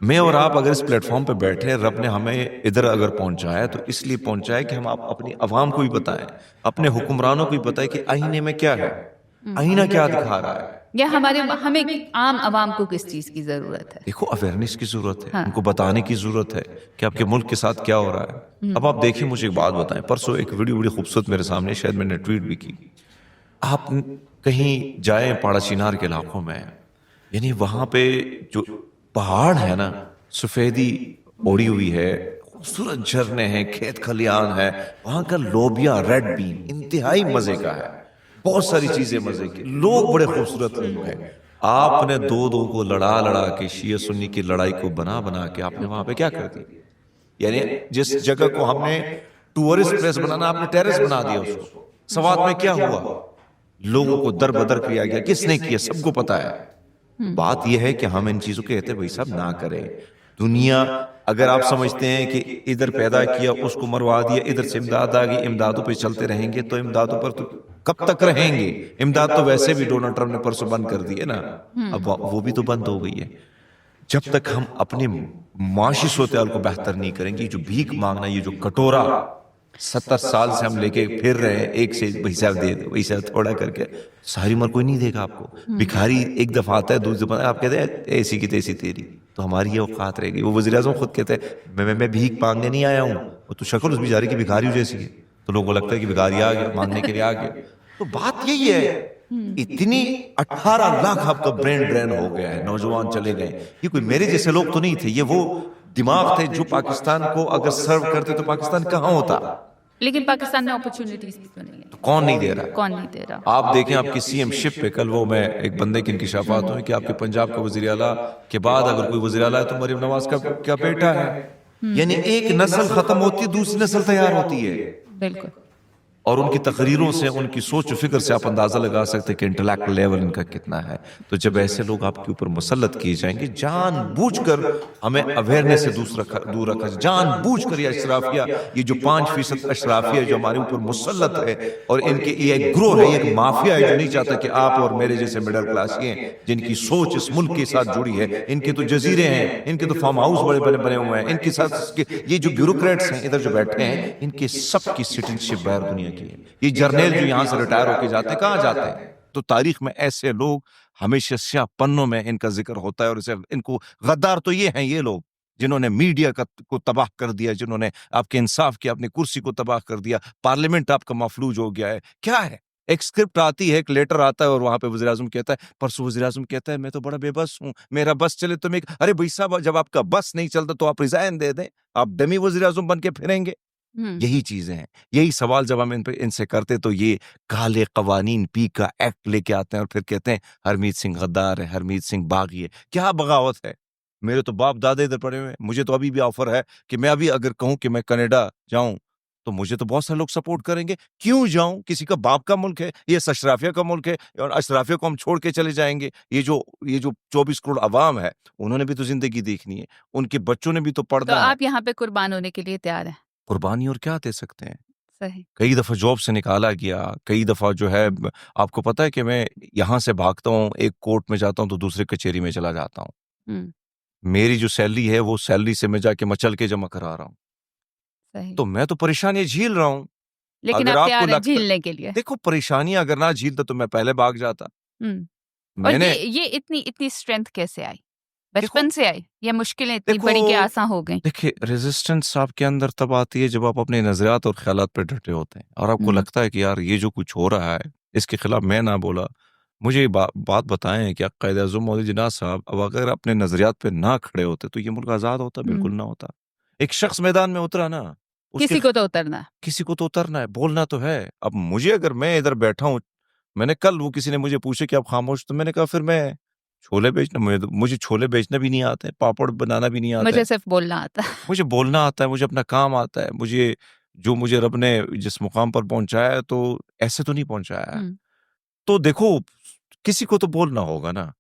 मैं और आप अगर इस प्लेटफॉर्म पे बैठे हैं, रब ने हमें इधर अगर पहुंचाया है तो इसलिए पहुंचाया है कि हम आप अपनी अवाम को भी बताएं, अपने हुक्मरानों को भी बताएं कि आईने में क्या है, आईना क्या दिखा रहा है। या हमें आम आवाम को किस चीज़ की ज़रूरत है? देखो, अवेयरनेस की जरूरत है, हाँ। उनको बताने की जरूरत है कि आपके मुल्क के साथ क्या हो रहा है। अब आप देखिए, मुझे एक बात बताएं, परसों एक वीडियो बड़ी खूबसूरत मेरे सामने, शायद मैंने ट्वीट भी की। आप कहीं जाए पहाड़ा चिनार के इलाकों में, यानी वहां पे जो पहाड़ है ना, सफेदी ओढ़ी हुई है, खूबसूरत झरने हैं, खेत खलियान है, वहां का लोबिया, रेड बीन इंतहाई मजे का है, बहुत सारी चीजें मजे की, लोग बड़े खूबसूरत लोग हैं। आपने दो को लड़ा लड़ा के शिया सुन्नी की लड़ाई को बना बना के आपने वहां पे क्या कर दिया? यानी जिस जगह को हमने टूरिस्ट प्लेस बनाना, आपने टेरेस बना दिया उसको। सवात में क्या हुआ? लोगों को दर बदर किया गया। किसने किया? सबको पता है। बात यह है कि हम इन चीजों के कहते भाई साहब ना करें। दुनिया, अगर आप समझते हैं कि इधर पैदा किया उसको मरवा दिया, इधर से इमदाद आ गई, इमदादों पे चलते रहेंगे तो इमदादों पर तो कब तक रहेंगे? इमदाद तो वैसे भी डोनाल्ड ट्रम्प ने परसों बंद कर दी है ना, अब वो भी तो बंद हो गई है। जब तक हम अपने माशी सूरत को बेहतर नहीं करेंगे, जो भीख मांगना, ये जो कटोरा 70 साल से हम लेके फिर रहे हैं, एक से पैसा दे दो, पैसा थोड़ा करके, सारी उम्र कोई नहीं देगा आपको। भिखारी एक दफा आता है, दूसरी दफा आप कहते हैं ऐसी की तैसी तेरी, तो हमारी ये औकात रहेगी। वो वज़ीर आज़म खुद कहते हैं मैं भीख मांगने नहीं आया हूँ, वो तो शक्ल उस बेचारे की भिखारी जैसी है, तो लोगों को लगता है कि भिखारी आ गया, मांगने के लिए आ गया। तो बात यही है, इतनी 18 लाख आपका ब्रेन ड्रेन हो गया है, नौजवान चले गए। ये कोई मेरे जैसे लोग तो नहीं थे, ये वो दिमाग थे जो पाकिस्तान को अगर सर्व करते तो पाकिस्तान कहाँ होता। लेकिन पाकिस्तान में अपॉर्चुनिटीज भी तो नहीं है। तो कौन नहीं दे रहा? कौन नहीं दे रहा? आप देखें, आपकी सीएम शिप पे कल वो, मैं एक बंदे की इंकिशाफात हुए कि आपके पंजाब के वजीर आला के बाद अगर कोई वजीर आला है तो मरियम नवाज का क्या बेटा है। यानी एक नस्ल खत्म होती है, दूसरी नस्ल तैयार होती है। बिल्कुल। और उनकी तकरीरों से, उनकी सोच और फिक्र से आप अंदाजा लगा सकते हैं कि इंटेलेक्ट लेवल इनका कितना है। तो जब ऐसे लोग आपके ऊपर मुसल्लत किए जाएंगे, जानबूझकर हमें अवेयरनेस से दूर रखा जाए, जानबूझकर ये अशराफिया, ये जो 5% अशराफिया जो हमारे ऊपर मुसल्लत है, और इनके ये एक ग्रोह है, एक माफिया है जो नहीं चाहता कि आप और मेरे जैसे मिडिल क्लास हैं, जिनकी सोच इस मुल्क के साथ जुड़ी है, इनके तो जजीरे हैं, इनके तो फार्म हाउस बड़े बड़े बने हुए हैं, इनके साथ ये जो ब्यूरोक्रेट्स हैं इधर जो बैठे हैं, इनके सबकी सिटीजनशिप बाहर दुनिया की है। ये जर्नल जो यहां से रिटायर होके जाते हैं, कहां जाते हैं? तो तारीख में ऐसे लोग हमेशा स्याह पन्नों में इनका जिक्र होता है। और इनको गद्दार तो ये हैं, ये लोग जिन्होंने मीडिया को तबाह कर दिया, जिन्होंने आपके इंसाफ की, अपनी कुर्सी को तबाह कर दिया, पार्लियामेंट आपका मफलूज हो गया है। क्या है? एक स्क्रिप्ट आती है, एक लेटर आता है, और वहां पे वज़ीर आज़म कहता है, परसों वज़ीर आज़म कहता है मैं तो बड़ा बेबस हूं, मेरा बस चले तो मैं, अरे भाई साहब, जब आपका बस नहीं चलता तो आप रिजाइन दे दें, आप डमी वज़ीर आज़म बन के फिरेंगे। यही चीजें हैं, यही सवाल जब हम इनसे करते तो ये काले कवानीन पी का एक्ट लेके आते हैं और फिर कहते हैं हरमीत सिंह गद्दार है, हरमीत सिंह बागी है। क्या बगावत है? मेरे तो बाप दादे इधर पड़े हुए हैं, मुझे तो अभी भी ऑफर है कि मैं अभी अगर कहूं कि मैं कनाडा जाऊं तो मुझे तो बहुत सारे लोग सपोर्ट करेंगे। क्यों जाऊं? किसी का बाप का मुल्क है, ये अशराफिया का मुल्क है, और अशराफिया को हम छोड़ के चले जाएंगे? ये जो 24 करोड़ अवाम है, उन्होंने भी तो जिंदगी देखनी है, उनके बच्चों ने भी तो तो पढ़ना है। आप यहाँ पे कुर्बान होने के लिए तैयार हैं? कुर्बानी और क्या दे सकते हैं? सही। कई दफा जॉब से निकाला गया, कई दफा जो है, आपको पता है कि मैं यहाँ से भागता हूँ, एक कोर्ट में जाता हूँ तो दूसरे कचहरी में चला जाता हूँ। हम्म। मेरी जो सैलरी है वो सैलरी से मैं जाके मचल के जमा करा रहा हूँ। सही। तो मैं तो परेशानी झील रहा हूँ। लेकिन अगर आप आपको तैयार हैं लगता, झेलने के लिए? देखो, परेशानी अगर ना झीलता तो मैं पहले भाग जाता। और मैंने, ये इतनी इतनी स्ट्रेंथ कैसे आई? देखो बचपन से आई या मुश्किलें इतनी देखो बड़ी कि आसान हो गई? देखिए, रेजिस्टेंस आपके अंदर तब आती है जब आप अपने नजरियात और ख्यालात पे डटे होते हैं, और आपको लगता है कि यार ये जो कुछ हो रहा है इसके खिलाफ मैं ना बोला। मुझे ये बात बताएं कि कायद आज़म मौलवी जिन्ना साहब अब अगर अपने नजरियात पे ना खड़े होते तो ये मुल्क आज़ाद होता? बिल्कुल ना होता। एक शख्स मैदान में उतरा ना, उसके किसी को तो उतरना है। किसी को तो उतरना है, बोलना तो है। अब मुझे, अगर मैं इधर बैठा हूँ, मैंने कल, वो किसी ने मुझे पूछे कि आप खामोश, तो मैंने कहा फिर मैं छोले बेचना, मुझे छोले बेचना भी नहीं आता है, पापड़ बनाना भी नहीं आता मुझे है। सिर्फ बोलना आता है। मुझे बोलना आता है, मुझे अपना काम आता है, मुझे जो मुझे रब ने जिस मुकाम पर पहुंचाया है तो ऐसे तो नहीं पहुंचाया है। हम्म। तो देखो, किसी को तो बोलना होगा ना।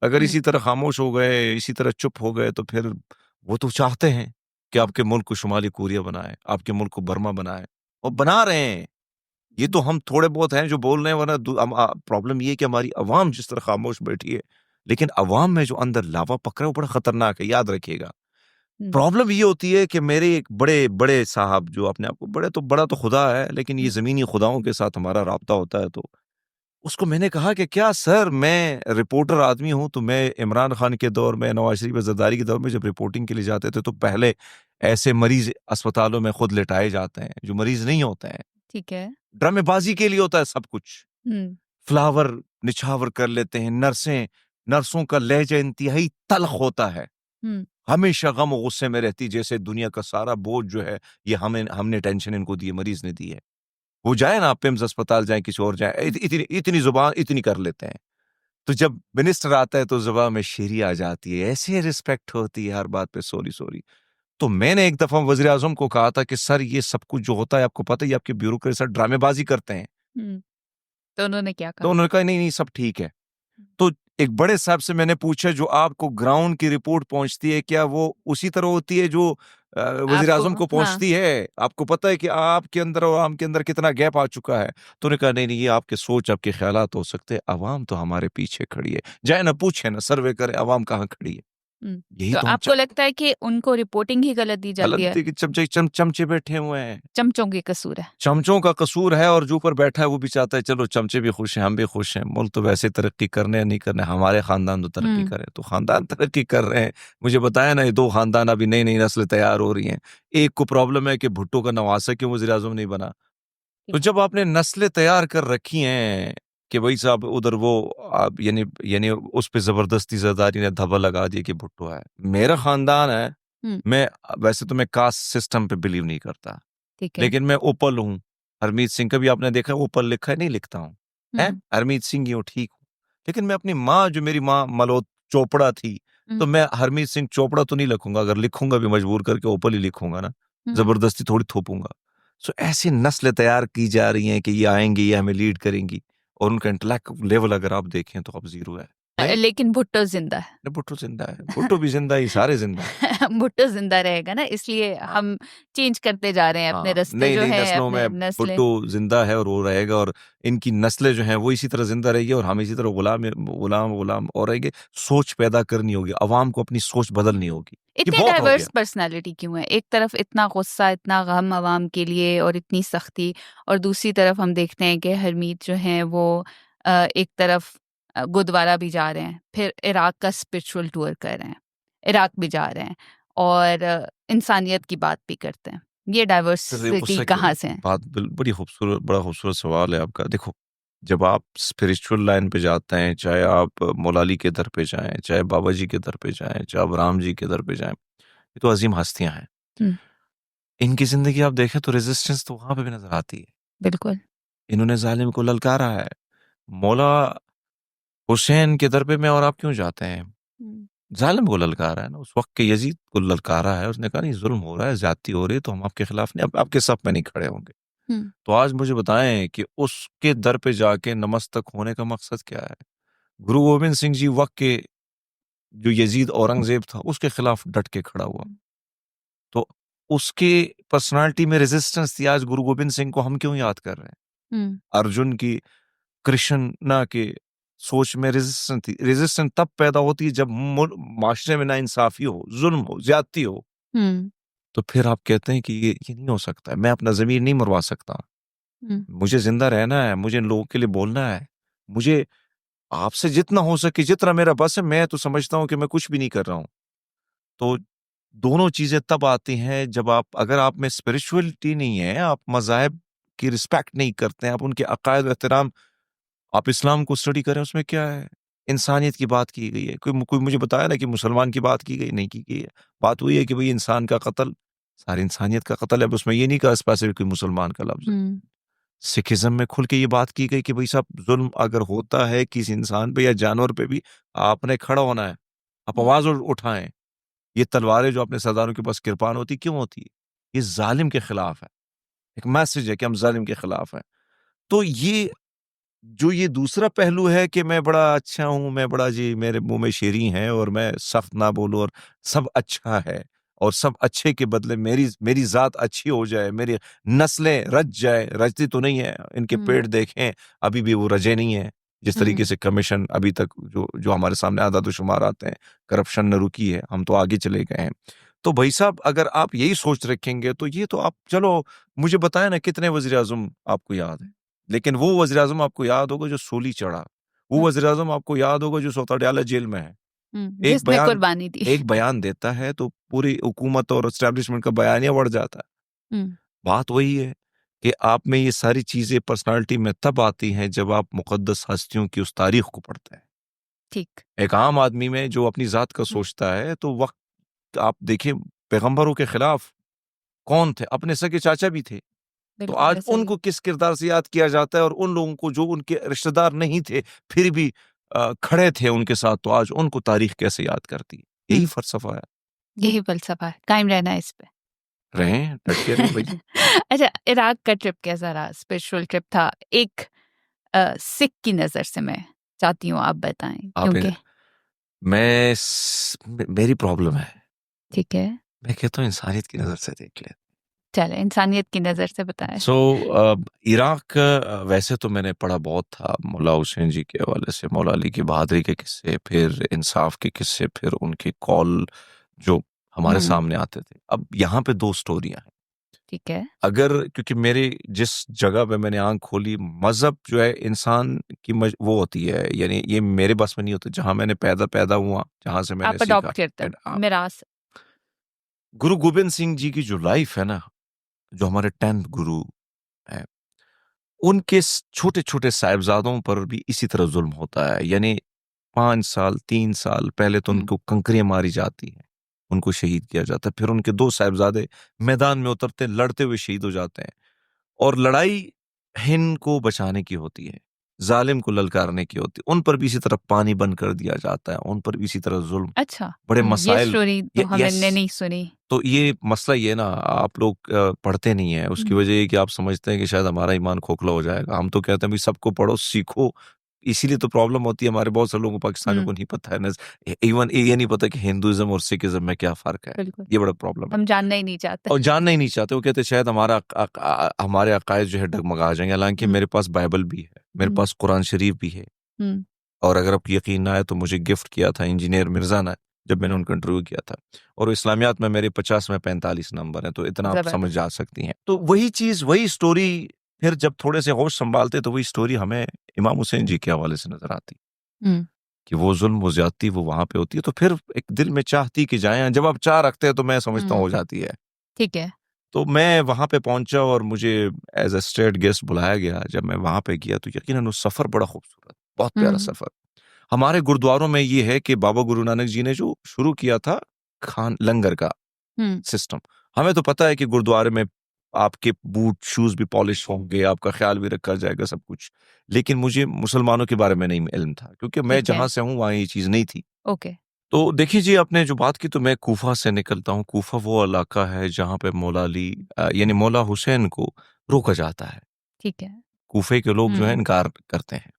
अगर हम्म। इसी तरह खामोश हो गए, इसी तरह चुप हो गए, तो फिर वो तो चाहते हैं कि हम्म। आपके मुल्क को शुमाली कोरिया बनाए, आपके मुल्क को बर्मा बनाए, और बना रहे हैं। ये तो हम थोड़े बहुत हैं जो बोल रहे हैं, वरना प्रॉब्लम ये है कि हमारी अवाम जिस तरह खामोश बैठी है, लेकिन अवाम में जो अंदर लावा पक रहा है वो बड़ा खतरनाक है, याद रखिएगा। हम्म। प्रॉब्लम ये होती है कि मेरे एक बड़े बड़े साहब, जो अपने आप को बड़ा तो खुदा है, लेकिन ये हम्म। जमीनी खुदाओं के साथ हमारा राब्ता होता है, तो उसको मैंने कहा कि क्या सर, मैं रिपोर्टर आदमी हूं, तो मैं इमरान खान के दौर में, नवाज शरीफ जरदारी के दौर में जब रिपोर्टिंग के लिए जाते थे, तो पहले ऐसे मरीज अस्पतालों में खुद लिटाए जाते हैं जो मरीज नहीं होते हैं। ठीक है। ड्रामेबाजी के लिए होता है सब कुछ। हम्म। फ्लावर निछावर कर लेते हैं। नर्सों का लहजा इंतहाई तल्ख होता है, हम्म। हमेशा गम और गुस्से में रहती, जैसे दुनिया का सारा बोझ जो है ये हमने टेंशन इनको दी है, मरीज ने दी है। वो जाए ना, पिम्स अस्पताल जाए, किसी और जाए, इतनी इतनी जुबान इतनी कर लेते हैं। तो जब मिनिस्टर आता है तो जुबान में शेरी आ जाती है, ऐसे रिस्पेक्ट होती है हर बात पे, सॉरी सॉरी। तो मैंने एक दफा वजीर आजम को कहा था कि सर, ये सब कुछ जो होता है आपको पता है, ये आपके ब्यूरोक्रेट सर ड्रामेबाजी करते हैं। हम्म। तो उन्होंने क्या तो कहा? उन्होंने कहा नहीं नहीं, सब ठीक है। तो एक बड़े साहब से मैंने पूछा, जो आपको ग्राउंड की रिपोर्ट पहुंचती है, क्या वो उसी तरह होती है जो वजीर आपको। आजम को हाँ। पहुंचती है? आपको पता है कि आपके अंदर और आम के अंदर कितना गैप आ चुका है? तो उन्होंने कहा नहीं नहीं, ये आपके सोच, आपके ख्यालात हो सकते हैं, अवाम तो हमारे पीछे खड़ी है। जाए ना, पूछे ना, सर्वे करे, अवाम कहाँ खड़ी है। हम्म। यही तो तो हम आपको लगता है कि उनको रिपोर्टिंग ही गलत दी जाती है? गलती की चमचे बैठे हुए हैं। चमचों की कसूर है। चमचों का कसूर है, और जो ऊपर बैठा है वो भी चाहता है चलो चमचे भी खुश हैं, हम भी खुश हैं, मुल्क तो वैसे तरक्की करने या नहीं करने, हमारे खानदान तो तरक्की हम्म। करे, तो खानदान तरक्की कर रहे हैं। मुझे बताया ना, ये दो खानदान अभी नई नई नस्लें तैयार हो रही हैं। एक को प्रॉब्लम है कि भुट्टो का नवासा क्यों वजीर आजम नहीं बना। ठीक तो है। जब आपने नस्लें तैयार कर रखी हैं कि भाई साहब उधर वो, आप यानी यानी उस पे जबरदस्ती जरदारी ने धब्बा लगा दिया कि भुट्टो है, मेरा खानदान है। हम्म। मैं वैसे तो मैं कास्ट सिस्टम पे बिलीव नहीं करता, ठीक है। लेकिन मैं ओपल हूँ। हरमीत सिंह का भी आपने देखा, ओपल लिखा है, नहीं लिखता हूँ, है हम्म। हरमीत सिंह ही हूँ, ठीक हूँ। लेकिन मैं अपनी माँ, जो मेरी माँ मलोत चोपड़ा थी, हम्म। तो मैं हरमीत सिंह चोपड़ा तो नहीं लिखूंगा, अगर लिखूंगा भी मजबूर करके ओपल ही लिखूंगा ना, हम्म। जबरदस्ती थोड़ी थोपूंगा। सो ऐसी नस्लें तैयार की जा रही हैं कि ये आएंगी, ये हमें लीड करेंगी, और उनका इंटेलेक्ट लेवल अगर आप देखें तो अब जीरो है। नहीं, लेकिन भुट्टो जिंदा है। भुट्टो जिंदा है, भुट्टो भी जिंदा है, सारे जिंदा है। भुट्टो जिंदा रहेगा ना, इसलिए हाँ हम चेंज करते जा रहे हैं अपने हाँ, रास्ते नई जो नई है, नस्लों अपने में नस्लें। भुट्टो जिंदा है और वो रहेगा, और इनकी नस्लें जो हैं वो इसी तरह जिंदा रहेगी, और हम इसी तरह गुलाम गुलाम गुलाम और रहेंगे। सोच पैदा करनी होगी, अवाम को अपनी सोच बदलनी होगी। ये इतनी बहुत हो डाइवर्स गया। पर्सनालिटी क्यों है? एक तरफ इतना गुस्सा, इतना गम अवाम के लिए और इतनी सख्ती, और दूसरी तरफ हम देखते हैं कि हरमीत जो हैं वो एक तरफ गुरुद्वारा भी जा रहे हैं, फिर इराक का स्पिरिचुअल टूर कर रहे हैं, इराक भी जा रहे हैं, और इंसानियत की बात भी करते हैं। ये फिर ये डाइवर्सिटी गुस्सा क्यों? कहाँ से है? बड़ी खूबसूरत, बड़ा खूबसूरत सवाल है आपका। देखो, जब आप स्पिरिचुअल लाइन पे जाते हैं, चाहे आप मौलाली के दर पे जाएं, चाहे बाबा जी के दर पे जाएं, चाहे आप राम जी के दर पे जाएं, ये तो अजीम हस्तियां हैं। हम्म। इनकी जिंदगी आप देखें तो रेजिस्टेंस तो वहां पे भी नजर आती है। बिल्कुल। इन्होंने जालिम को ललकारा है। मौला हुसैन के दर पे मैं और आप क्यों जाते हैं? हम्म। जालिम को ललकारा है ना, उस वक्त के यजीद को ललकारा है, उसने कहा नहीं, जुल्म हो रहा है, ज्यादती हो रही है, तो हम आपके खिलाफ नहीं, आपके सफ में नहीं खड़े होंगे। हम्म। तो आज मुझे बताएं कि उसके दर पे जाके नमस्तक होने का मकसद क्या है? गुरु गोविंद सिंह जी वक्त के जो यजीद औरंगजेब था, उसके खिलाफ डट के खड़ा हुआ। तो उसके पर्सनालिटी में रेजिस्टेंस थी। आज गुरु गोविंद सिंह को हम क्यों याद कर रहे हैं? हम्म। अर्जुन की, कृष्णा के सोच में रेजिस्टेंस थी। रेजिस्टेंस तब पैदा होती है जब माशरे में ना इंसाफी हो, जुल्म हो, ज्यादती हो। हम्म। तो फिर आप कहते हैं कि ये नहीं हो सकता है, मैं अपना जमीर नहीं मरवा सकता, हम्म। मुझे जिंदा रहना है, मुझे इन लोगों के लिए बोलना है, मुझे आपसे जितना हो सके, जितना मेरा बस है, मैं तो समझता हूं कि मैं कुछ भी नहीं कर रहा हूं। तो दोनों चीजें तब आती हैं जब आप, अगर आप में स्पिरिचुअलिटी नहीं है, आप मज़ाहिब की रिस्पेक्ट नहीं करते हैं, आप उनके अकायद व एहतराम, आप इस्लाम को स्टडी करें, उसमें क्या है? इंसानियत की बात की गई है। कोई मुझे बताया ना कि मुसलमान की बात की गई, नहीं की गई है। बात हुई है कि भाई इंसान का कत्ल सारी इंसानियत का कत्ल है, अब उसमें ये नहीं कहा स्पेसिफिक कोई मुसलमान का लफ्ज है। हम्म। सिखिज्म में खुल के ये बात की गई कि भाई साहब जुल्म अगर होता है किसी इंसान पे या जानवर पे भी, आपने खड़ा होना है, आप आवाज उठाएं। ये तलवारें जो अपने सरदारों के पास किरपान होती क्यों होती है? ये जालिम के खिलाफ है, एक मैसेज है कि हम जालिम के खिलाफ हैं। तो ये दूसरा पहलू है कि मैं बड़ा अच्छा हूं, मैं बड़ा जी मेरे मुंह में शेरी है और मैं सख्त ना बोलूं और सब अच्छा है और सब अच्छे के बदले मेरी मेरी जात अच्छी हो जाए, मेरी नस्लें रच जाए। रचती तो नहीं है, इनके पेड़ देखें अभी भी वो रजे नहीं है। जिस तरीके से कमीशन अभी तक जो जो हमारे सामने आदाद शुमार आते हैं, करप्शन न रुकी है, हम तो आगे चले गए हैं। तो भाई साहब अगर आप यही सोच रखेंगे तो ये तो आप चलो मुझे बताएं ना कितने वजीर आजम आपको याद है, लेकिन वो वज़ीर-ए-आज़म आपको याद होगा जो सूली चढ़ा, वो वज़ीर-ए-आज़म आपको याद होगा जो सोताड्याला जेल में है। एक जिसने बयान कुर्बानी दी। एक बयान देता है तो पूरी हुकूमत और एस्टेब्लिशमेंट का बयानिया बढ़ जाता है। हुँ, बात वही है कि आप में ये सारी चीज़ें पर्सनैलिटी में तब आती हैं जब आप मुक़द्दस हस्तियों की उस तारीख़ को पढ़ते हैं। ठीक। एक आम आदमी में जो अपनी ज़ात का हुँ, सोचता है तो वक़्त आप देखिए पैगंबरों के खिलाफ कौन थे? अपने सगे चाचा भी थे। तो बिल्कुल आज ऐसा ही है। उनको किस किरदार से याद किया जाता है और उन लोगों को जो उनके रिश्तेदार नहीं थे, फिर भी खड़े थे उनके साथ, तो आज उनको तारीख कैसे याद करती है? यही हुँ, फ़लसफ़ा है। यही फ़लसफ़ा है, कायम रहना है इस पे। रहें, डट के रहें भई। अच्छा, इराक का ट्रिप कैसा रहा? स्पिरिचुअल ट्रिप था। एक सिख की नज़र से मैं चाहती हूँ आप बताएँ आप क्योंकि मेरी प्रॉब्लम है। ठीक है, मैं कहता हूँ इंसानियत की नज़र से देख ले। चलें इंसानियत की नज़र से बताएँ। सो इराक वैसे तो मैंने पढ़ा बहुत था मौला हुसैन जी के हवाले से, मौला अली की बहादुरी के किस्से, फिर इंसाफ के किस्से, फिर उनके कॉल जो हमारे हुँ, सामने आते थे। अब यहाँ पे 2 स्टोरियाँ हैं। ठीक है। अगर क्योंकि मेरे जिस जगह पे मैंने आँख खोली, मज़हब जो है इंसान की वो होती है, यानी ये मेरे बस में नहीं होता। जहाँ मैंने पैदा हुआ, जहाँ से मैंने आप सीखा। अडॉप्ट करते एंड हो, मिरास। गुरु गोबिंद सिंह जी की जो लाइफ है ना, जो हमारे 10th गुरु हैं, उनके छोटे-छोटे साहिबजादों पर भी इसी तरह ज़ुल्म होता है। यानी 5 साल, 3 साल पहले तो हुँ, उनको कंकरियाँ मारी जाती हैं, उनको शहीद किया जाता है। फिर उनके 2 साहिबजादे मैदान में उतरते, लड़ते हुए शहीद हो जाते हैं। और लड़ाई हिंद को बचाने की होती है, ज़ालिम को ललकारने की होती है। उन पर भी इसी तरह पानी बंद कर दिया जाता है, उन पर भी इसी तरह ज़ुल्म, अच्छा, बड़े ये मसाइल। स्टोरी तो यस, हमने नहीं सुनी। तो ये मसला ये है ना, आप लोग पढ़ते नहीं हैं, उसकी हुँ, वजह ये है कि आप समझते हैं कि शायद हमारा ईमान खोखला हो जाएगा। हम तो कहते हैं, भई सबको पढ़ो, सीखो। इसीलिए तो प्रॉब्लम होती है, हमारे बहुत सारे लोगों को, पाकिस्तानियों हुँ, को नहीं पता है इवन ये नहीं पता कि हिंदुइज़्म और सिखिज़्म में क्या फ़र्क है। बिल्कुल, ये बड़ा प्रॉब्लम है। हम जानना ही नहीं चाहते। और जानना ही नहीं चाहते, वो कहते हैं शायद हमारे अकायद जो है डगमगा जाएँगे, हालाँकि हुँ, मेरे पास बाइबल भी है, मेरे हुँ, पास कुरान शरीफ भी है। हुँ, और अगर आपको यकीन ना आए तो मुझे गिफ्ट किया था इंजीनियर मिर्ज़ा ने, जब मैंने उनका इंटरव्यू किया था। और इस्लामियात में मेरे 50 में 45 नंबर हैं, तो इतना आप समझ ज़बरदस्त। जा सकती हैं। तो वही चीज़, वही स्टोरी, फिर जब थोड़े से होश सँभालते तो वही स्टोरी हमें इमाम हुसैन जी के हवाले से नज़र आती, हुँ, कि वो ज़ुल्म, वो ज़्यादती वो वहाँ पे होती है। तो फिर एक दिल में चाह थी कि जाएँ, जब आप चाह रखते हैं तो मैं समझता हूँ हुँ, हो जाती है। ठीक है। तो मैं वहाँ पे पहुँचा और मुझे एज़ अ स्टेट गेस्ट बुलाया गया। जब मैं वहाँ पे गया तो यकीनन वो सफ़र बड़ा खूबसूरत, बहुत प्यारा हुँ, सफ़र। हमारे गुरुद्वारों में ये है कि बाबा गुरु नानक जी ने जो शुरू किया था खान लंगर का हुँ, सिस्टम, हमें तो पता है कि गुरुद्वारे में आपके बूट, शूज़ भी पॉलिश होंगे, आपका ख़्याल भी रखा जाएगा, सब कुछ। लेकिन मुझे मुसलमानों के बारे में नहीं इल्म था, क्योंकि मैं ठीक है, जहाँ से हूँ वहाँ ये चीज़ नहीं थी। ओके। तो देखिए जी, आपने जो बात की तो मैं कूफा से निकलता हूँ। कूफा वो इलाका है जहाँ पे मौला अली यानी मौला हुसैन को रोका जाता है। ठीक है। कूफे के लोग जो हैं हुँ, इनकार करते हैं।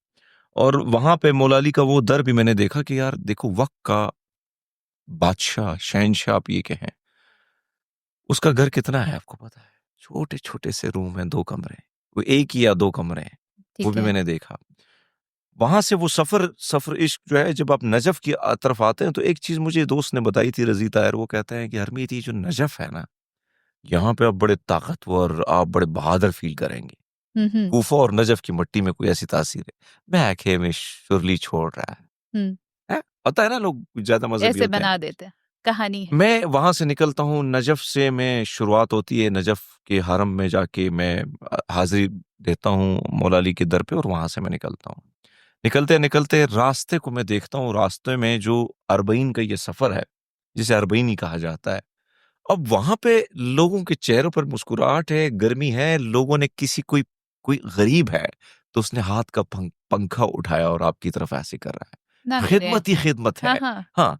और वहाँ पे मौला अली का वो दर भी मैंने देखा कि यार देखो, वक़्त का बादशाह, शहंशाह आप ये कहें, उसका घर कितना है आपको पता है? छोटे-छोटे से रूम हैं, 2 कमरे। वो 1 ही या 2 कमरे हैं, वो ठीक भी है। मैंने देखा। वहाँ से वो सफ़र इश्क जो है, जब आप नजफ़ की तरफ आते हैं तो एक चीज़ मुझे दोस्त ने बताई थी, रज़ी ताहिर, वो कहते हैं कि हरमीत, ये जो नजफ़ है ना, यहाँ पे आप बड़े ताकतवर, आप बड़े बहादुर फ़ील करेंगे। हुँ, हुँ, कूफा और नजफ़ की मिट्टी में कोई ऐसी तासीर है। महके में सुरली छोड़ रहा हुँ, है? होता है ना, लोग ज़्यादा मज़हबी ऐसे होते हैं। बना देते हैं, कहानी है। मैं वहाँ से निकलता हूँ, नजफ़ से मैं शुरुआत होती है, नजफ़ के हरम में जाके मैं हाज़िरी देता हूँ मौला अली के दर पे, और वहाँ से मैं निकलता हूँ। निकलते-निकलते रास्ते को मैं देखता हूँ, रास्ते में जो अरबईन का ये सफ़र है, जिसे अरबईनी कहा जाता है। अब वहाँ पे लोगों के चेहरों पर मुस्कुराहट है, गर्मी है, लोगों ने किसी कोई कोई गरीब है तो उसने हाथ का पंखा उठाया और आपकी तरफ ऐसे कर रहा ना है, करे खिदमत ही ऐसा। खिदमत हाँ, है। हाँ। हाँ,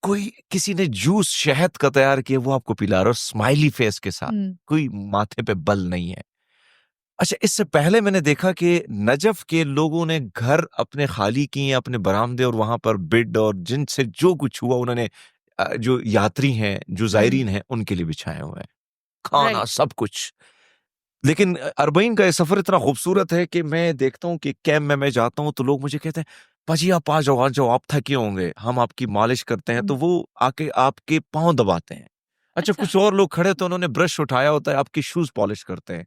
कोई किसी ने जूस शहद का तैयार किया वो आपको पिला रहा है और स्माइली फेस के साथ, हुँ, कोई माथे पे बल नहीं है। अच्छा, इससे पहले मैंने देखा कि नजफ के लोगों ने घर अपने खाली किए, अपने बरामदे, और वहां पर बेड और जिनसे जो कुछ हुआ उन्होंने जो यात्री हैं, जो हुँ, जायरीन हैं, उनके लिए बिछाए हुए हैं, खाना राइट। सब कुछ। लेकिन अरबईन का ये सफर इतना खूबसूरत है कि मैं देखता हूँ कि कैंप में मैं जाता हूँ तो लोग मुझे कहते हैं, पाजी आप आ जाओ, आप थके होंगे, हम आपकी मालिश करते हैं। तो हुँ, वो आके आपके पाँव दबाते हैं। अच्छा, अच्छा। कुछ और लोग खड़े तो उन्होंने ब्रश उठाया होता है, आपकी शूज पॉलिश करते हैं।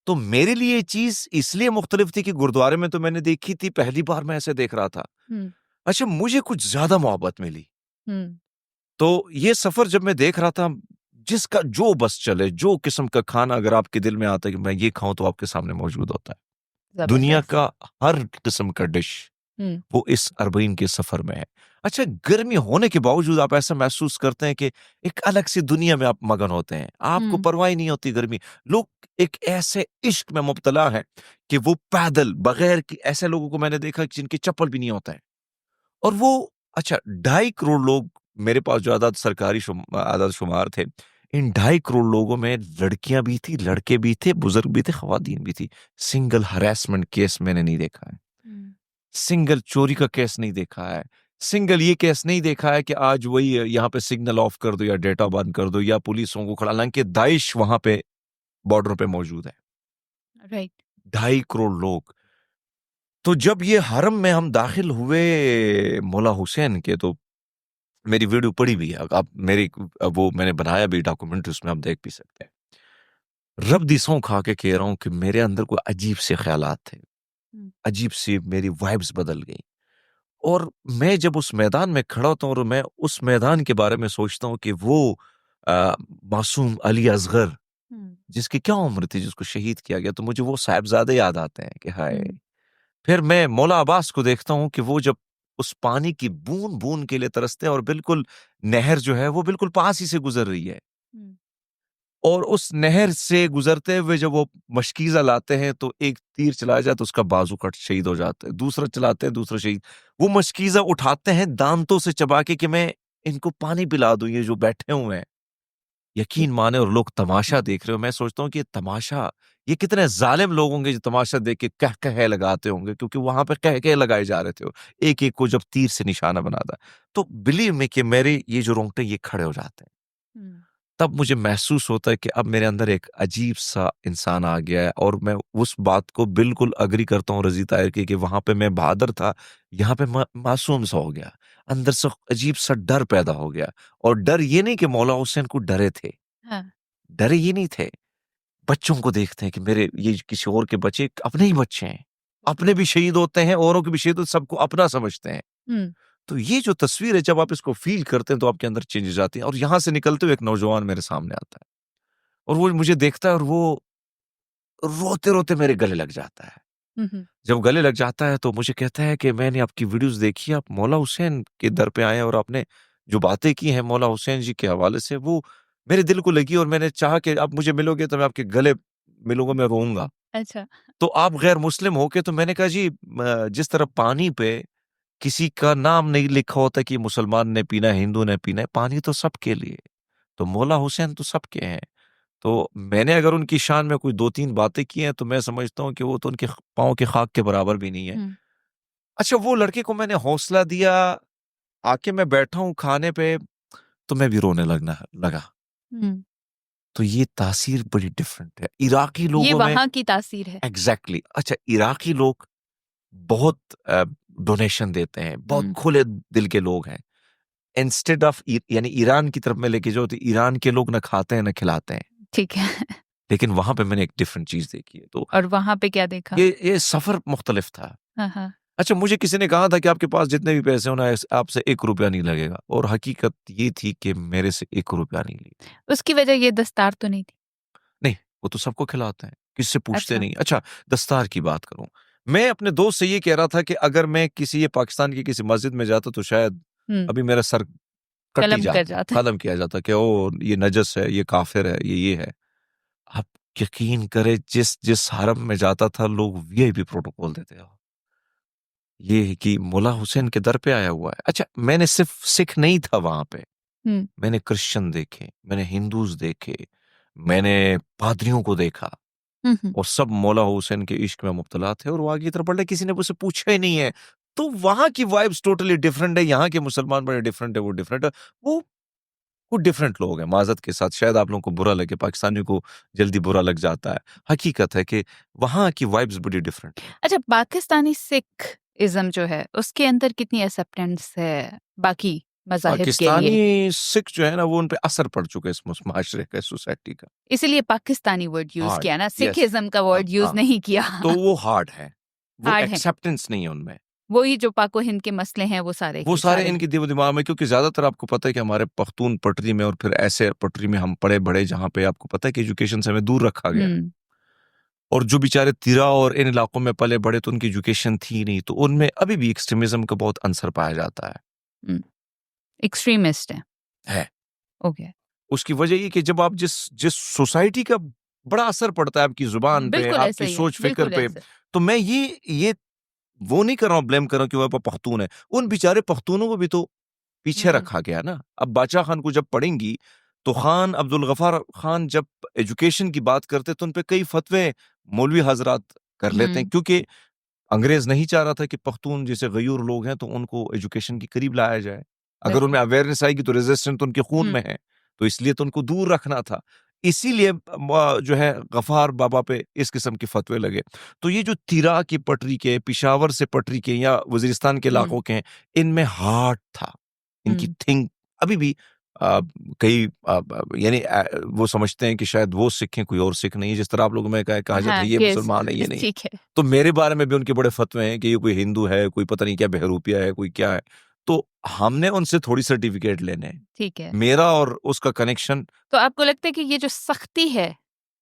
तो मेरे लिए ये चीज इसलिए मुख्तलिफ थी कि गुरुद्वारे में तो मैंने देखी थी, पहली बार मैं ऐसे देख रहा था। हुँ, अच्छा, मुझे कुछ ज्यादा मोहब्बत मिली। हुँ, तो ये सफर जब मैं देख रहा था, जिसका जो बस चले, जो किस्म का खाना अगर आपके दिल में आता है कि मैं ये खाऊं, तो आपके सामने मौजूद होता है। दुनिया ज़बरदस्त। का हर किस्म का डिश हुँ, वो इस अरबईन के सफर में है। अच्छा, गर्मी होने के बावजूद आप ऐसा महसूस करते हैं कि एक अलग सी दुनिया में आप मगन होते हैं, आपको हुँ, परवाह ही नहीं होती गर्मी। लोग एक ऐसे इश्क में मुब्तला है कि वो पैदल बगैर कि ऐसे लोगों को मैंने देखा कि जिनके चप्पल भी नहीं होता है। और वो, अच्छा, 2.5 करोड़ लोग, मेरे पास जो आदाद सरकारी आदाद शुमार थे, इन 2.5 करोड़ लोगों में लड़कियां भी थी, लड़के भी थे, बुजुर्ग भी थे, खवातीन भी थी। सिंगल हरेसमेंट केस मैंने नहीं देखा है, हुँ, सिंगल चोरी का केस नहीं देखा है, सिंगल ये केस नहीं देखा है कि आज वही यहाँ पे सिग्नल ऑफ कर दो या डेटा बंद कर दो या पुलिसों को खड़ा, हालांकि दाइश वहां पे बॉर्डर पे मौजूद है। राइट। 2.5 करोड़ लोग। तो जब ये हरम में हम दाखिल हुए मौला हुसैन के, तो मेरी वीडियो पड़ी भी है, आप मेरी वो मैंने बनाया भी डॉक्यूमेंट्री, उसमें आप देख भी सकते हैं। रब दी सौं खा के कह रहा हूं कि मेरे अंदर कोई अजीब से ख्यालात थे, हुँ, अजीब सी मेरी वाइब्स बदल गई। और मैं जब उस मैदान में खड़ा होता हूँ और मैं उस मैदान के बारे में सोचता हूँ कि वो आ, मासूम अली असगर, हुँ, जिसकी क्या उम्र थी, जिसको शहीद किया गया, तो मुझे वो साहिबजादे याद आते हैं कि हाय। हुँ, फिर मैं मौला अब्बास को देखता हूँ कि वो जब उस पानी की बूंद बूंद के लिए तरसते हैं और बिल्कुल नहर जो है वो बिल्कुल पास ही से गुजर रही है, हुँ, और उस नहर से गुजरते हुए जब वो मशकीज़ा लाते हैं तो एक तीर चलाया जाए तो उसका बाजू कट शहीद हो जाता है, दूसरा चलाते हैं, दूसरा शहीद। वो मशकीज़ा उठाते हैं दांतों से चबा के कि मैं इनको पानी पिला दूं, ये जो बैठे हुए हैं। जी, यकीन माने, और लोग तमाशा देख रहे हो। मैं सोचता हूँ कि ये तमाशा, ये कितने जालिम लोग होंगे जो तमाशा देख के कह कह लगाते होंगे, क्योंकि वहां पे कह कह लगाए जा रहे थे, एक एक को जब तीर से निशाना बनाता। तो बिलीव में कि मेरे ये जो रोंगटे ये खड़े हो जाते हैं। हुँ, तब मुझे महसूस होता है कि अब मेरे अंदर एक अजीब सा इंसान आ गया है, और मैं उस बात को बिल्कुल अग्री करता हूँ रजी ताहिर की कि वहां पे मैं बहादुर था, यहाँ पे मासूम सा हो गया। अंदर से अजीब सा डर पैदा हो गया। और डर ये नहीं कि मौला हुसैन को डरे थे, हाँ, डरे ये नहीं थे, बच्चों को देखते हैं कि मेरे ये किसी और के बच्चे अपने ही बच्चे हैं, अपने भी शहीद होते हैं, औरों के भी शहीद होते हैं, सबको अपना समझते हैं। हुँ, तो ये जो तस्वीर है, जब आप इसको फील करते हैं तो आपके अंदर चेंजेस आती हैं। और यहाँ से निकलते हुए एक नौजवान मेरे सामने आता है, और वो मुझे देखता है और वो रोते-रोते मेरे गले लग जाता है। हुँ, हुँ, जब गले लग जाता है तो मुझे कहता है कि मैंने आपकी वीडियोज़ देखी, आप मौला हुसैन के दर पे आए हैं और आपने जो बातें की हैं मौला हुसैन जी के हवाले से, वो मेरे दिल को लगी, और मैंने चाहा कि आप मुझे मिलोगे तो मैं आपके गले मिलूँगा, मैं रोऊँगा। अच्छा, तो आप गैर मुस्लिम हो के, तो मैंने कहा जी, जिस तरह पानी पे किसी का नाम नहीं लिखा होता कि मुसलमान ने पीना है, हिंदू ने पीना है, पानी तो सबके लिए, तो मौला हुसैन तो सबके हैं। तो मैंने अगर उनकी शान में कोई 2-3 बातें की हैं, तो मैं समझता हूँ कि वो तो उनके पाँव के खाक के बराबर भी नहीं है। हुँ, अच्छा, वो लड़के को मैंने हौसला दिया, आके मैं बैठा हूँ खाने पे, तो मैं भी रोने लगना लगा। हुँ, तो ये तासीर बड़ी डिफरेंट है। इराकी ये लोगों में वहाँ की तासीर है। एग्ज़ैक्टली। अच्छा, इराकी लोग बहुत डोनेशन देते हैं, बहुत हुँ, खुले दिल के लोग हैं। इंस्टेड ऑफ यानी ईरान की तरफ में लेके जाओ तो ईरान के लोग ना खाते हैं, ना खिलाते हैं। ठीक है। लेकिन वहाँ पे मैंने एक डिफरेंट चीज़ देखी है। तो और वहाँ पे क्या देखा? ये सफ़र मुख्तलिफ था। हाँ, हाँ, अच्छा, मुझे किसी ने कहा था कि आपके पास जितने भी पैसे हो ना, आपसे ₹1 नहीं लगेगा, और हकीकत ये थी कि मेरे से ₹1 नहीं लिया। उसकी वजह ये दस्तार तो नहीं थी? नहीं, वो तो सबको खिलाते हैं, किसी से पूछते अच्छा, नहीं। अच्छा, दस्तार की बात करूँ, मैं अपने दोस्त से ये कह रहा था कि अगर मैं किसी ये पाकिस्तान की किसी मस्जिद में जाता तो शायद हुँ, अभी मेरा सर कट ही कलम कर जाता, जाता। खत्म किया जाता कि ओह! ये नजस है, ये काफ़िर है, ये है। अब यकीन करे जिस जिस हरम में जाता था लोग वीआईपी प्रोटोकॉल देते हैं। ये है कि मुल्ला हुसैन के दर पे आया हुआ है। अच्छा, मैंने सिर्फ सिख नहीं था वहां पे, हुँ, मैंने क्रिश्चियन देखे, मैंने हिंदूज देखे, मैंने पादरियों को देखा, हुँ, हुँ, और सब मौला हुसैन के इश्क में मुब्तला थे, और वो आगे की तरफ बढ़ रहे, किसी ने मुझसे पूछा ही नहीं है। तो वहां की वाइब्स टोटली डिफरेंट है, यहाँ के मुसलमान बड़े डिफरेंट है, वो डिफरेंट है। वो डिफरेंट लोग हैं, माजरत के साथ शायद आप लोगों को बुरा लगे, पाकिस्तानियों को जल्दी बुरा लग जाता है। हकीकत है कि वहां की वाइब्स बड़ी डिफरेंट है। अच्छा, पाकिस्तानी सिखइज़्म जो है, उसके अंदर कितनी एक्सेप्टेंस है बाकी मज़ाहिब के लिए? पाकिस्तानी सिख जो है ना, वो उन पे असर पड़ चुका है इस माशरे का, इस सोसाइटी का। इसीलिए पाकिस्तानी वर्ड यूज़ हार्ड, किया ना, यस। सिखिज़्म का हाँ वर्ड यूज़ हाँ, नहीं किया। तो वो हार्ड है, वो हार्ड है। एक्सेप्टेंस नहीं है उनमें। वही जो पाको हिंद के मसले हैं, वो सारे वो के सारे सारे। इनके दिलो दिमाग में, क्योंकि ज्यादातर आपको पता है कि हमारे पख्तून पटरी में, और फिर ऐसे पटरी में हम पड़े बड़े जहाँ पे आपको पता है कि एजुकेशन से हमें दूर रखा गया, हुँ, और जो बेचारे तिरा और इन इलाकों में पले बड़े, तो उनकी एजुकेशन थी नहीं, तो उनमें अभी भी एक्सट्रीमिज्म का बहुत अंसर पाया जाता हुँ, एक्सट्रीमिस्ट हैं। है। ओके। उसकी वजह ये कि जब आप जिस जिस सोसाइटी का बड़ा असर पड़ता है आपकी जुबान पे, बिल्कुल ऐसा आपकी ही है, सोच फिक्र बिल्कुल पे, ऐसा। तो मैं ये वो नहीं कर रहा हूँ, ब्लेम कर रहा हूँ कि वह पख्तून है, उन बेचारे पख्तूनों को भी तो पीछे हुँ, रखा गया ना। अब बादशाह खान को जब पढ़ेंगी, तो खान अब्दुल गफार खान जब एजुकेशन की बात करते, तो उन पे कई फतवे मौलवी हजरात कर लेते हैं, हुँ, क्योंकि अंग्रेज नहीं चाह रहा था कि पख्तून जैसे गयूर लोग हैं तो उनको एजुकेशन के करीब लाया जाए। अगर उनमें बिल्कुल। अवेयरनेस आएगी तो रेजिस्टेंस तो उनके खून हुँ, में है, तो इसलिए तो उनको दूर रखना था। इसीलिए जो है गफार बाबा पे इस किस्म के फतवे लगे। तो ये जो तिरा की पटरी के, पिशावर से पटरी के या वजीरिस्तान के हुँ, इलाकों के हैं, इनमें हार्ट था, इनकी हुँ। थिंक अभी भी कई यानी वो समझते हैं कि शायद वो सिख हैं, कोई और सिख नहीं है। जिस तरह आप लोगों में कहा जाता हाँ, है ये यस, मुसलमान है, ये नहीं है। ठीक है। तो मेरे बारे में भी उनके बड़े फतवे हैं कि ये कोई हिंदू है, कोई पता नहीं क्या बहरूपिया है, कोई क्या है। तो हमने उनसे थोड़ी सर्टिफिकेट लेने हैं। ठीक है। मेरा और उसका कनेक्शन। तो आपको लगता है कि ये जो सख्ती है,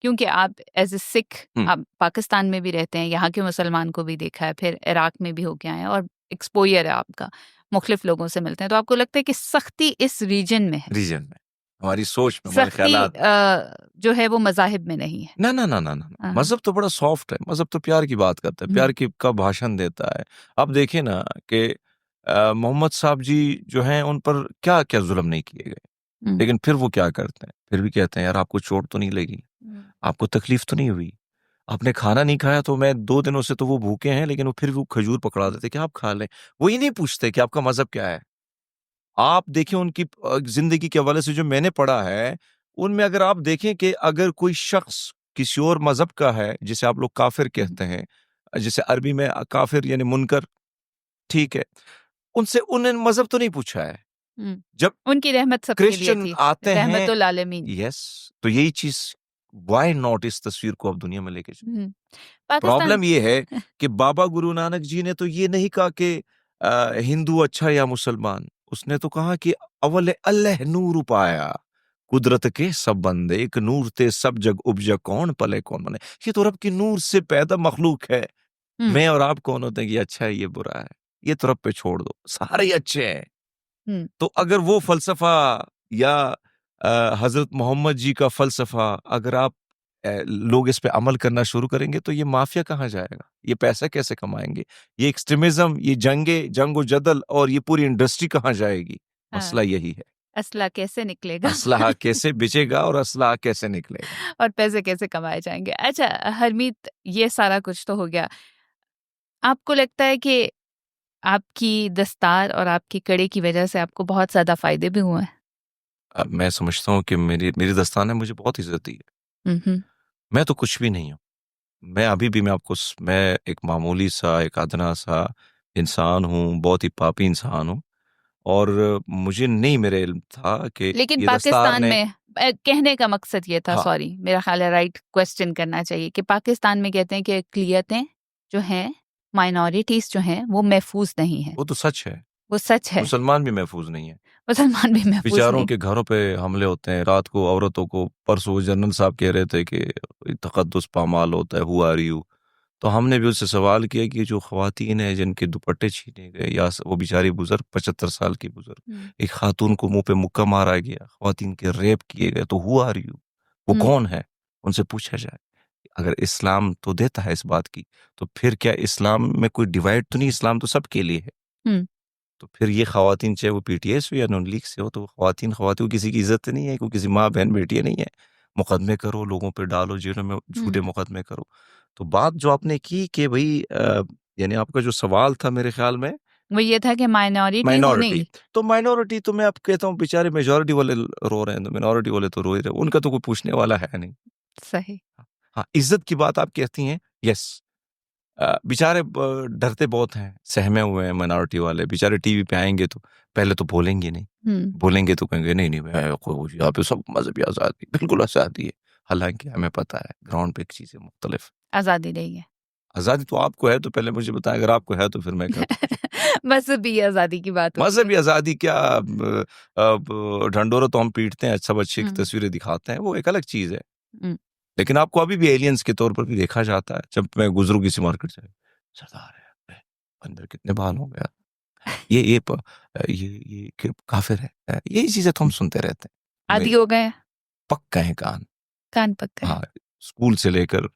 क्योंकि आप एज़ अ सिख हुँ, आप पाकिस्तान में भी रहते हैं, यहाँ के मुसलमान को भी देखा है, फिर इराक में भी होके आए हैं और एक्सपोज़र है आपका, मुख़्तलिफ़ लोगों से मिलते हैं, तो आपको लगता है कि सख्ती इस रीजन में है? रीजन में, हमारी सोच में, हमारे सख्ती ख़्यालात। जो है वो मज़ाहिब में नहीं है। ना, ना, ना, ना, ना, ना। हाँ। मज़हब तो बड़ा सॉफ्ट है, मज़हब तो प्यार की बात करता है, हुँ, प्यार की का भाषण देता है। आप देखिए ना कि मोहम्मद साहब जी जो हैं, उन पर क्या-क्या ज़ुल्म नहीं किए गए। हुँ, लेकिन फिर वो क्या करते हैं, फिर भी कहते हैं, यार आपको चोट तो नहीं लगी? हुँ, आपको तकलीफ तो नहीं हुई? आपने खाना नहीं खाया, तो मैं 2 दिनों से तो वो भूखे हैं, लेकिन वो फिर भी वो खजूर पकड़ा देते कि आप खा लें। वो ये नहीं पूछते कि आपका मज़हब क्या है? आप देखिए उनकी ज़िंदगी के हवाले से जो मैंने पढ़ा है, उनमें अगर आप देखें कि अगर कोई शख़्स किसी और मज़हब का है, जिसे आप लोग काफ़िर हुँ, कहते हैं, जिसे अरबी में काफ़िर यानी मुनकर, ठीक है। उनसे उन्होंने मज़हब तो नहीं पूछा है। हुँ। जब उनकी रहमत सबके लिए क्रिश्चियन थी, आते हैं, रहमतुल आलमीन। यस, तो यही चीज़, व्हाई नॉट इस तस्वीर को आप दुनिया में लेके चलें। हुँ, पाकिस्तान प्रॉब्लम ये है कि बाबा गुरु नानक जी ने तो ये नहीं कहा कि हिंदू अच्छा या मुसलमान। उसने तो कहा कि अव्वल अल्लाह नूर पाया, कुदरत के सब बंदे, एक नूर ते सब जग उपजा, कौन पले कौन बने। ये तो रब की नूर से पैदा मखलूक है। हुँ, मैं और आप कौन होते हैं कि ये अच्छा है, ये बुरा है? ये तो रब पे छोड़ दो, सारे ही अच्छे हैं। हुँ, तो अगर वो फ़लसफ़ा या हज़रत मोहम्मद जी का फ़लसफ़ा अगर आप लोग इस पे अमल करना शुरू करेंगे, तो ये माफ़िया कहाँ जाएगा? ये पैसा कैसे कमाएँगे? ये एक्सट्रीमिज़्म, ये जंग-ओ-जदल और ये पूरी इंडस्ट्री कहाँ जाएगी? हाँ, मसला यही है। असला कैसे निकलेगा असलहा कैसे बिचेगा और असलहा कैसे निकलेगा? और पैसे कैसे कमाए जाएँगे। अच्छा हरमीत, ये सारा कुछ तो हो गया। आपको लगता है कि आपकी दस्तार और आपकी कड़े की वज़ह से आपको बहुत ज़्यादा फ़ायदे भी हुए हैं? अब मैं समझता हूँ कि मेरी मेरी दस्तान ने मुझे बहुत इज़्ज़त दी है। हुँ, हुँ, मैं तो कुछ भी नहीं हूँ। मैं अभी भी मैं आपको मैं एक मामूली सा, एक अदना सा इंसान हूँ, बहुत ही पापी इंसान हूँ, और मुझे नहीं मेरे इल्म था कि लेकिन ये दस्तार पाकिस्तान ने। में कहने का मकसद ये था, हाँ, सॉरी मेरा ख़्याल है राइट क्वेश्चन करना चाहिए कि पाकिस्तान में कहते हैं कि अक़लियतें जो हैं, माइनॉरिटीज़ जो हैं, वो महफ़ूज़ नहीं हैं। वो तो सच है। वो सच है, मुसलमान भी महफ़ूज़ नहीं है। मुसलमान भी महफ़ूज़ बेचारों नहीं। के घरों पे हमले होते हैं, रात को औरतों को, परसों जनरल साहब कह रहे थे कि तक़द्दुस पामाल होता है, हू आर यू? तो हमने भी उससे सवाल किया कि जो ख़वातीन हैं जिनके दुपट्टे छीने गए, या वो बेचारी बुज़ुर्ग 75 साल की बुज़ुर्ग, हुँ, एक ख़ातून को मुँह पे मुक्का मारा गया, ख़वातीन के रेप किए गए, तो हू आर यू? वो हुँ, कौन है? उनसे पूछा जाए, अगर इस्लाम तो देता है इस बात की, तो फिर क्या इस्लाम में कोई डिवाइड तो नहीं, इस्लाम तो सबके लिए है। हुँ। तो फिर ये ख़वातीन चाहे वो पीटीआई से हो या नून लीग से हो, तो ख़वातीन ख़वातीन को किसी की इज़्ज़त नहीं है, कोई किसी माँ बहन बेटियाँ नहीं है। मुकदमे करो, लोगों पे डालो, जेलों में झूठे हुँ। मुकदमे करो। तो बात जो आपने की कि भई यानी आपका जो सवाल था मेरे ख़्याल में वो ये था कि माइनॉरिटी होने माइनॉरिटी, तो माइनॉरिटी तो मैं अब कहता हूँ बेचारे मेजॉरिटी वाले रो रहे हैं, तो माइनॉरिटी वाले तो रो ही रहे हैं, उनका तो कोई पूछने वाला है नहीं। सही। हाँ, इज़्ज़त की बात आप कहती हैं, यस। बेचारे डरते बहुत हैं, सहमे हुए हैं माइनॉरिटी वाले, बेचारे टीवी पे आएँगे तो पहले तो बोलेंगे नहीं। हुँ। बोलेंगे तो कहेंगे नहीं, नहीं मैं यहाँ पे सब मज़हबी आज़ादी, बिल्कुल आज़ादी है। हालाँकि हमें पता है ग्राउंड पे चीज़ें मुख्तलिफ। आज़ादी नहीं है। आज़ादी तो आपको है तो पहले मुझे बताएँ, अगर आपको है तो फिर मैं कहता हूँ। मज़हबी आज़ादी की बात होती है। मज़हबी आज़ादी क्या, अब ढंढोरा तो हम पीटते हैं, सब अच्छी हुँ। तस्वीरें दिखाते हैं, वो एक अलग चीज़ है। हुँ। लेकिन आपको अभी भी एलियंस के तौर पर भी देखा जाता है। जब मैं गुज़रूँ किसी मार्केट से, सरदार है, अंदर कितने बाल होंगे यार, ये कि काफ़िर है। यही चीज़ें तो हम सुनते रहते हैं। आदी हो गए हैं, पक गए हैं कान। कान पक गए हैं। हाँ, स्कूल से लेकर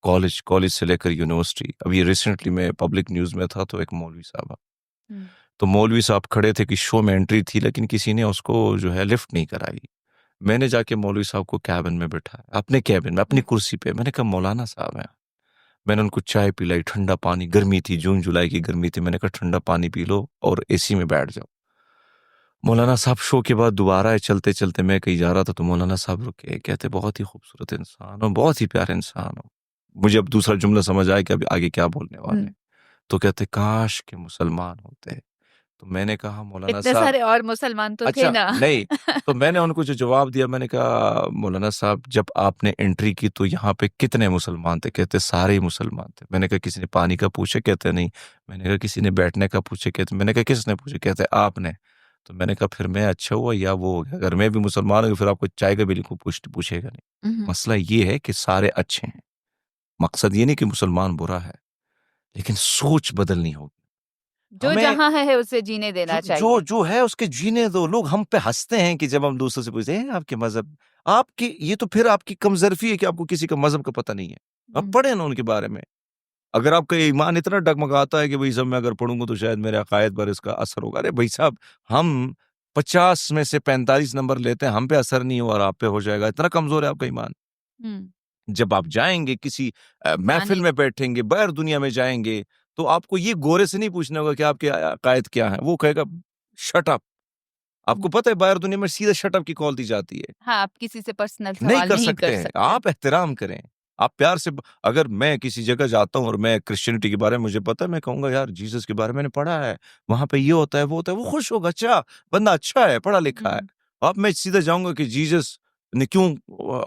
कॉलेज, कॉलेज से लेकर यूनिवर्सिटी। अभी रिसेंटली मैं पब्लिक न्यूज़ में था, तो एक मौलवी साहब, हुँ। तो मौलवी साहब खड़े थे कि शो में एंट्री थी, लेकिन किसी ने उसको जो है लिफ्ट नहीं कराई। मैंने जाके मौलवी साहब को केबिन में बिठाया, अपने केबिन में, अपनी हुँ। कुर्सी पे। मैंने कहा मौलाना साहब हैं। मैंने उनको चाय पिलाई, ठंडा पानी, गर्मी थी, जून जुलाई की गर्मी थी। मैंने कहा ठंडा पानी पी लो और एसी में बैठ जाओ। मौलाना साहब शो के बाद दोबारा चलते-चलते मैं कहीं जा रहा था, तो मौलाना साहब रुके, कहते बहुत ही खूबसूरत इंसान हो, बहुत ही प्यारे इंसान हो। मुझे अब दूसरा जुमला समझ आया कि अब आगे क्या बोलने वाले हुँ। हैं। तो कहते काश के मुसलमान होते। तो मैंने कहा मौलाना इतने साहब, सारे और मुसलमान तो थे अच्छा ना। नहीं, तो मैंने उनको जो जवाब दिया, मैंने कहा मौलाना साहब जब आपने एंट्री की तो यहाँ पे कितने मुसलमान थे? कहते सारे ही मुसलमान थे। मैंने कहा किसी ने पानी का पूछे? कहते नहीं। मैंने कहा किसी ने बैठने का पूछे? कहते, मैंने कहा किसने पूछे? कहते आपने। तो मैंने कहा फिर मैं अच्छा हुआ या वो हो गया? अगर मैं भी मुसलमान हूँ फिर आपको चाय का बिल को पूछेगा नहीं। हुँ, हुँ। मसला ये है कि सारे अच्छे हैं। मकसद ये नहीं कि मुसलमान बुरा है, लेकिन सोच बदलनी होगी। जो हमें जहाँ है उसे जीने जो देना जो चाहिए। जो है उसके जीने दो। लोग हम पे हँसते हैं कि जब हम दूसरों से पूछते हैं आपके मज़हब, आपकी ये तो फिर आपकी कमज़ोरी है कि आपको किसी का मज़हब का पता नहीं है। आप हुँ। पढ़ें ना उनके बारे में। अगर आपका ईमान इतना डगमगाता है कि भई सब मैं अगर पढ़ूँगा तो शायद मेरे अक़ायद पर इसका असर होगा। अरे भाई साहब, हम 50 में से 45 नंबर लेते हैं, हम पे असर नहीं हुआ और आप पे हो जाएगा। इतना कमज़ोर है आपका ईमान। हुँ। जब आप जाएँगे किसी महफ़िल जाने में बैठेंगे, बाहर दुनिया में जाएँगे, तो आपको ये गोरे से नहीं पूछना होगा कि आपके अक़ायद क्या हैं। वो कहेगा शट अप। हुँ। आपको पता है बाहर दुनिया में सीधे शट अप की कॉल दी जाती है। हाँ, आप किसी से पर्सनल नहीं सवाल कर नहीं कर सकते हैं, सकते। आप एहतराम करें। आप प्यार से अगर मैं किसी जगह जाता हूँ और मैं क्रिश्चियनिटी के बारे में मुझे पता है, मैं कहूँगा यार जीसस के बारे में मैंने पढ़ा है, वहाँ पे ये होता है, वो होता है, वो खुश होगा, अच्छा बंदा अच्छा है, पढ़ा-लिखा है। हुँ। अब मैं सीधे जाऊँगा कि जीसस ने क्यों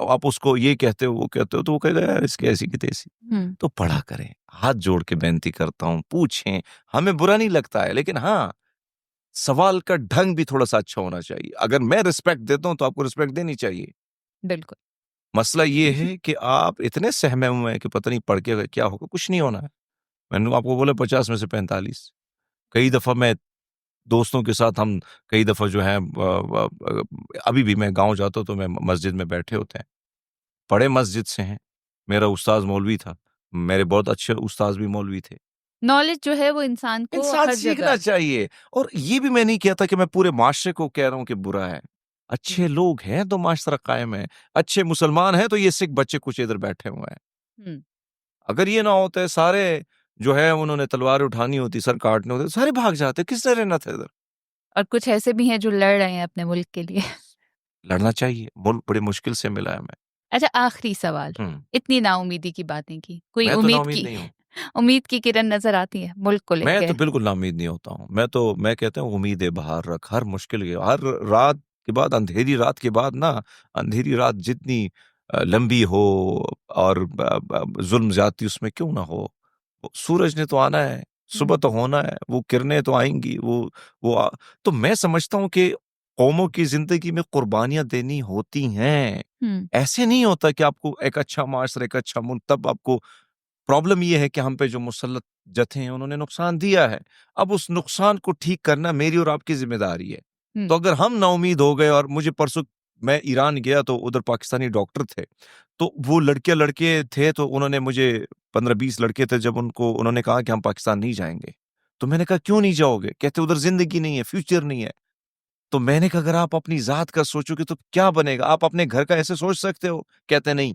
आप उसको ये कहते हो, वो कहते हो, तो वो कहेगा यार इसकी ऐसी की तैसी। हुँ। तो पढ़ा करें, हाथ जोड़ के बेनती करता हूँ, पूछें, हमें बुरा नहीं लगता है, लेकिन हाँ, सवाल का ढंग भी थोड़ा-सा अच्छा होना चाहिए। अगर मैं रिस्पेक्ट देता हूँ, तो आपको रिस्पेक्ट देनी चाहिए। बिल्कुल। मसला ये है कि आप इतने सहमे हुए हैं कि पता नहीं पढ़ के क्या होगा, कुछ नहीं होना है। मैंने आपको बोला 50 में से 45। कई दफ़ा मैं दोस्तों के साथ हम कई दफ़ा जो है अभी भी मैं गाँव जाता हूँ तो मैं मस्जिद में बैठे होते हैं। बड़े मस्जिद से हैं। मेरा उस्ताद मौलवी था। मेरे बहुत अच्छे उस्ताद भी मौलवी थे। नॉलेज जो है वो इंसान को इंसान हर सीखना जगह। चाहिए और ये भी मैं नहीं कहता कि मैं पूरे माशरे को कह रहा हूँ कि बुरा है। हुँ। अच्छे लोग हैं तो माशरा कायम है। अच्छे मुसलमान हैं तो ये सिख बच्चे कुछ इधर बैठे हुए हैं। हुँ। अगर ये ना होते सारे जो है उन्होंने तलवारें उठानी होती, सर काटने होते, सारे भाग जाते, किसने रहना था इधर? और कुछ ऐसे भी हैं जो लड़ रहे हैं अपने मुल्क के लिए। लड़ना चाहिए, मुल्क बड़ी मुश्किल से मिला है हमें। अच्छा, आखिरी सवाल। हुँ, इतनी नाउम्मीदी की बातें की, कोई मैं तो उम्मीद नाउम्मीद की नहीं हूँ। उम्मीद की किरण नज़र आती है मुल्क को मैं लेके? तो बिल्कुल नाउम्मीद नहीं होता हूँ। मैं कहता हूँ उम्मीदें बाहर रख, हर मुश्किल के हर रात के बाद अंधेरी रात के बाद ना, अंधेरी रात जितनी लंबी हो और ब ब ज़ुल्म ज़्यादती उसमें क्यों ना हो, वो सूरज ने तो आना है, हुँ। सुबह तो होना है, वो किरणें तो आएँगी, वो तो मैं समझता हूँ कि कौमों की ज़िंदगी में कुर्बानियाँ देनी होती हैं। हुँ। ऐसे नहीं होता कि आपको एक अच्छा माशरा, एक अच्छा मुल्क तब आपको प्रॉब्लम ये है कि हम पे जो मुसल्लत जथे हैं उन्होंने नुकसान दिया है। अब उस नुकसान को ठीक करना मेरी और आपकी ज़िम्मेदारी है। हुँ। तो अगर हम नाउम्मीद हो गए और मुझे परसों मैं ईरान गया तो उधर पाकिस्तानी डॉक्टर थे, तो वो लड़के थे, तो उन्होंने मुझे 15-20 लड़के थे, जब उन्होंने कहा कि हम पाकिस्तान नहीं जाएँगे, तो मैंने कहा क्यों नहीं जाओगे? कहते उधर ज़िंदगी नहीं है, फ्यूचर नहीं है। तो मैंने कहा अगर आप अपनी ज़ात का सोचोगे तो क्या बनेगा? आप अपने घर का ऐसे सोच सकते हो? कहते नहीं।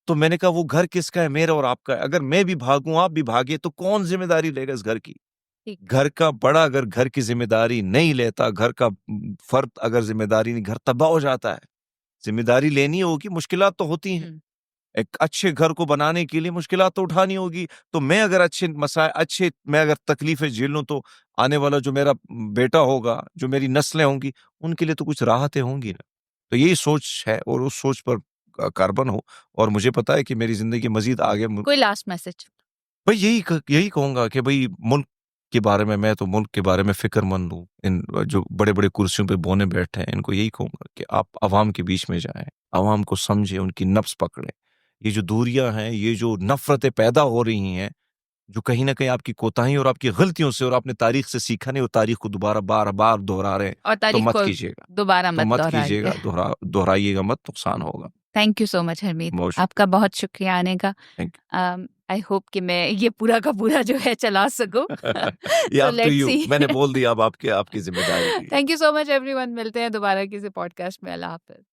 तो मैंने कहा वो घर किसका है? मेरा और आपका है। अगर मैं भी भागूँ, आप भी भागे तो कौन ज़िम्मेदारी लेगा इस घर की? ठीक। घर का बड़ा अगर घर की ज़िम्मेदारी नहीं लेता, घर का फर्द अगर ज़िम्मेदारी नहीं, घर तबाह हो जाता है। ज़िम्मेदारी लेनी होगी, मुश्किलात तो होती हैं। हुँ, एक अच्छे घर को बनाने के लिए मुश्किलात तो उठानी होगी। तो मैं अगर मैं अगर तकलीफ़ें झेल लूँ, तो आने वाला जो मेरा बेटा होगा, जो मेरी नस्लें होंगी, उनके लिए तो कुछ राहतें होंगी ना। तो यही सोच है और उस सोच पर कारबन हूँ, और मुझे पता है कि मेरी ज़िंदगी मज़ीद आगे कोई लास्ट मैसेज? भाई यही कहूँगा कि भई मुल्क के बारे में, मैं तो मुल्क के बारे में फ़िक्रमंद हूँ। इन जो बड़े-बड़े कुर्सियों पे बौने बैठे हैं, इनको यही कहूँगा कि आप अवाम के बीच में जाएँ, अवाम को समझें, उनकी नब्ज़ पकड़ें। ये जो दूरियाँ हैं, ये जो नफ़रतें पैदा हो रही हैं, जो कहीं न कहीं आपकी कोताही और आपकी गलतियों से, और आपने तारीख़ से सीखा नहीं और तारीख़ को दोबारा बार-बार दोहरा रहे हैं, और तो तारीख मत को कीजिएगा। दोबारा तो मत मत दोहराइए। कीजिएगा, दोहराइएगा मत, नुकसान होगा। Thank you so much Harmeet. बहुत आपका शुक्रिया। बहुत शुक्रिया आने का। थैंक आई होप कि मैं ये पूरा का पूरा जो है चला सकूँ। यू। ये so up to let's you. सी। मैंने बोल दिया, अब आपकी ज़िम्मेदारी है। Thank you so much everyone. मिलते हैं दोबारा किसी पॉडकास्ट में। अल्लाह हाफ़िज़।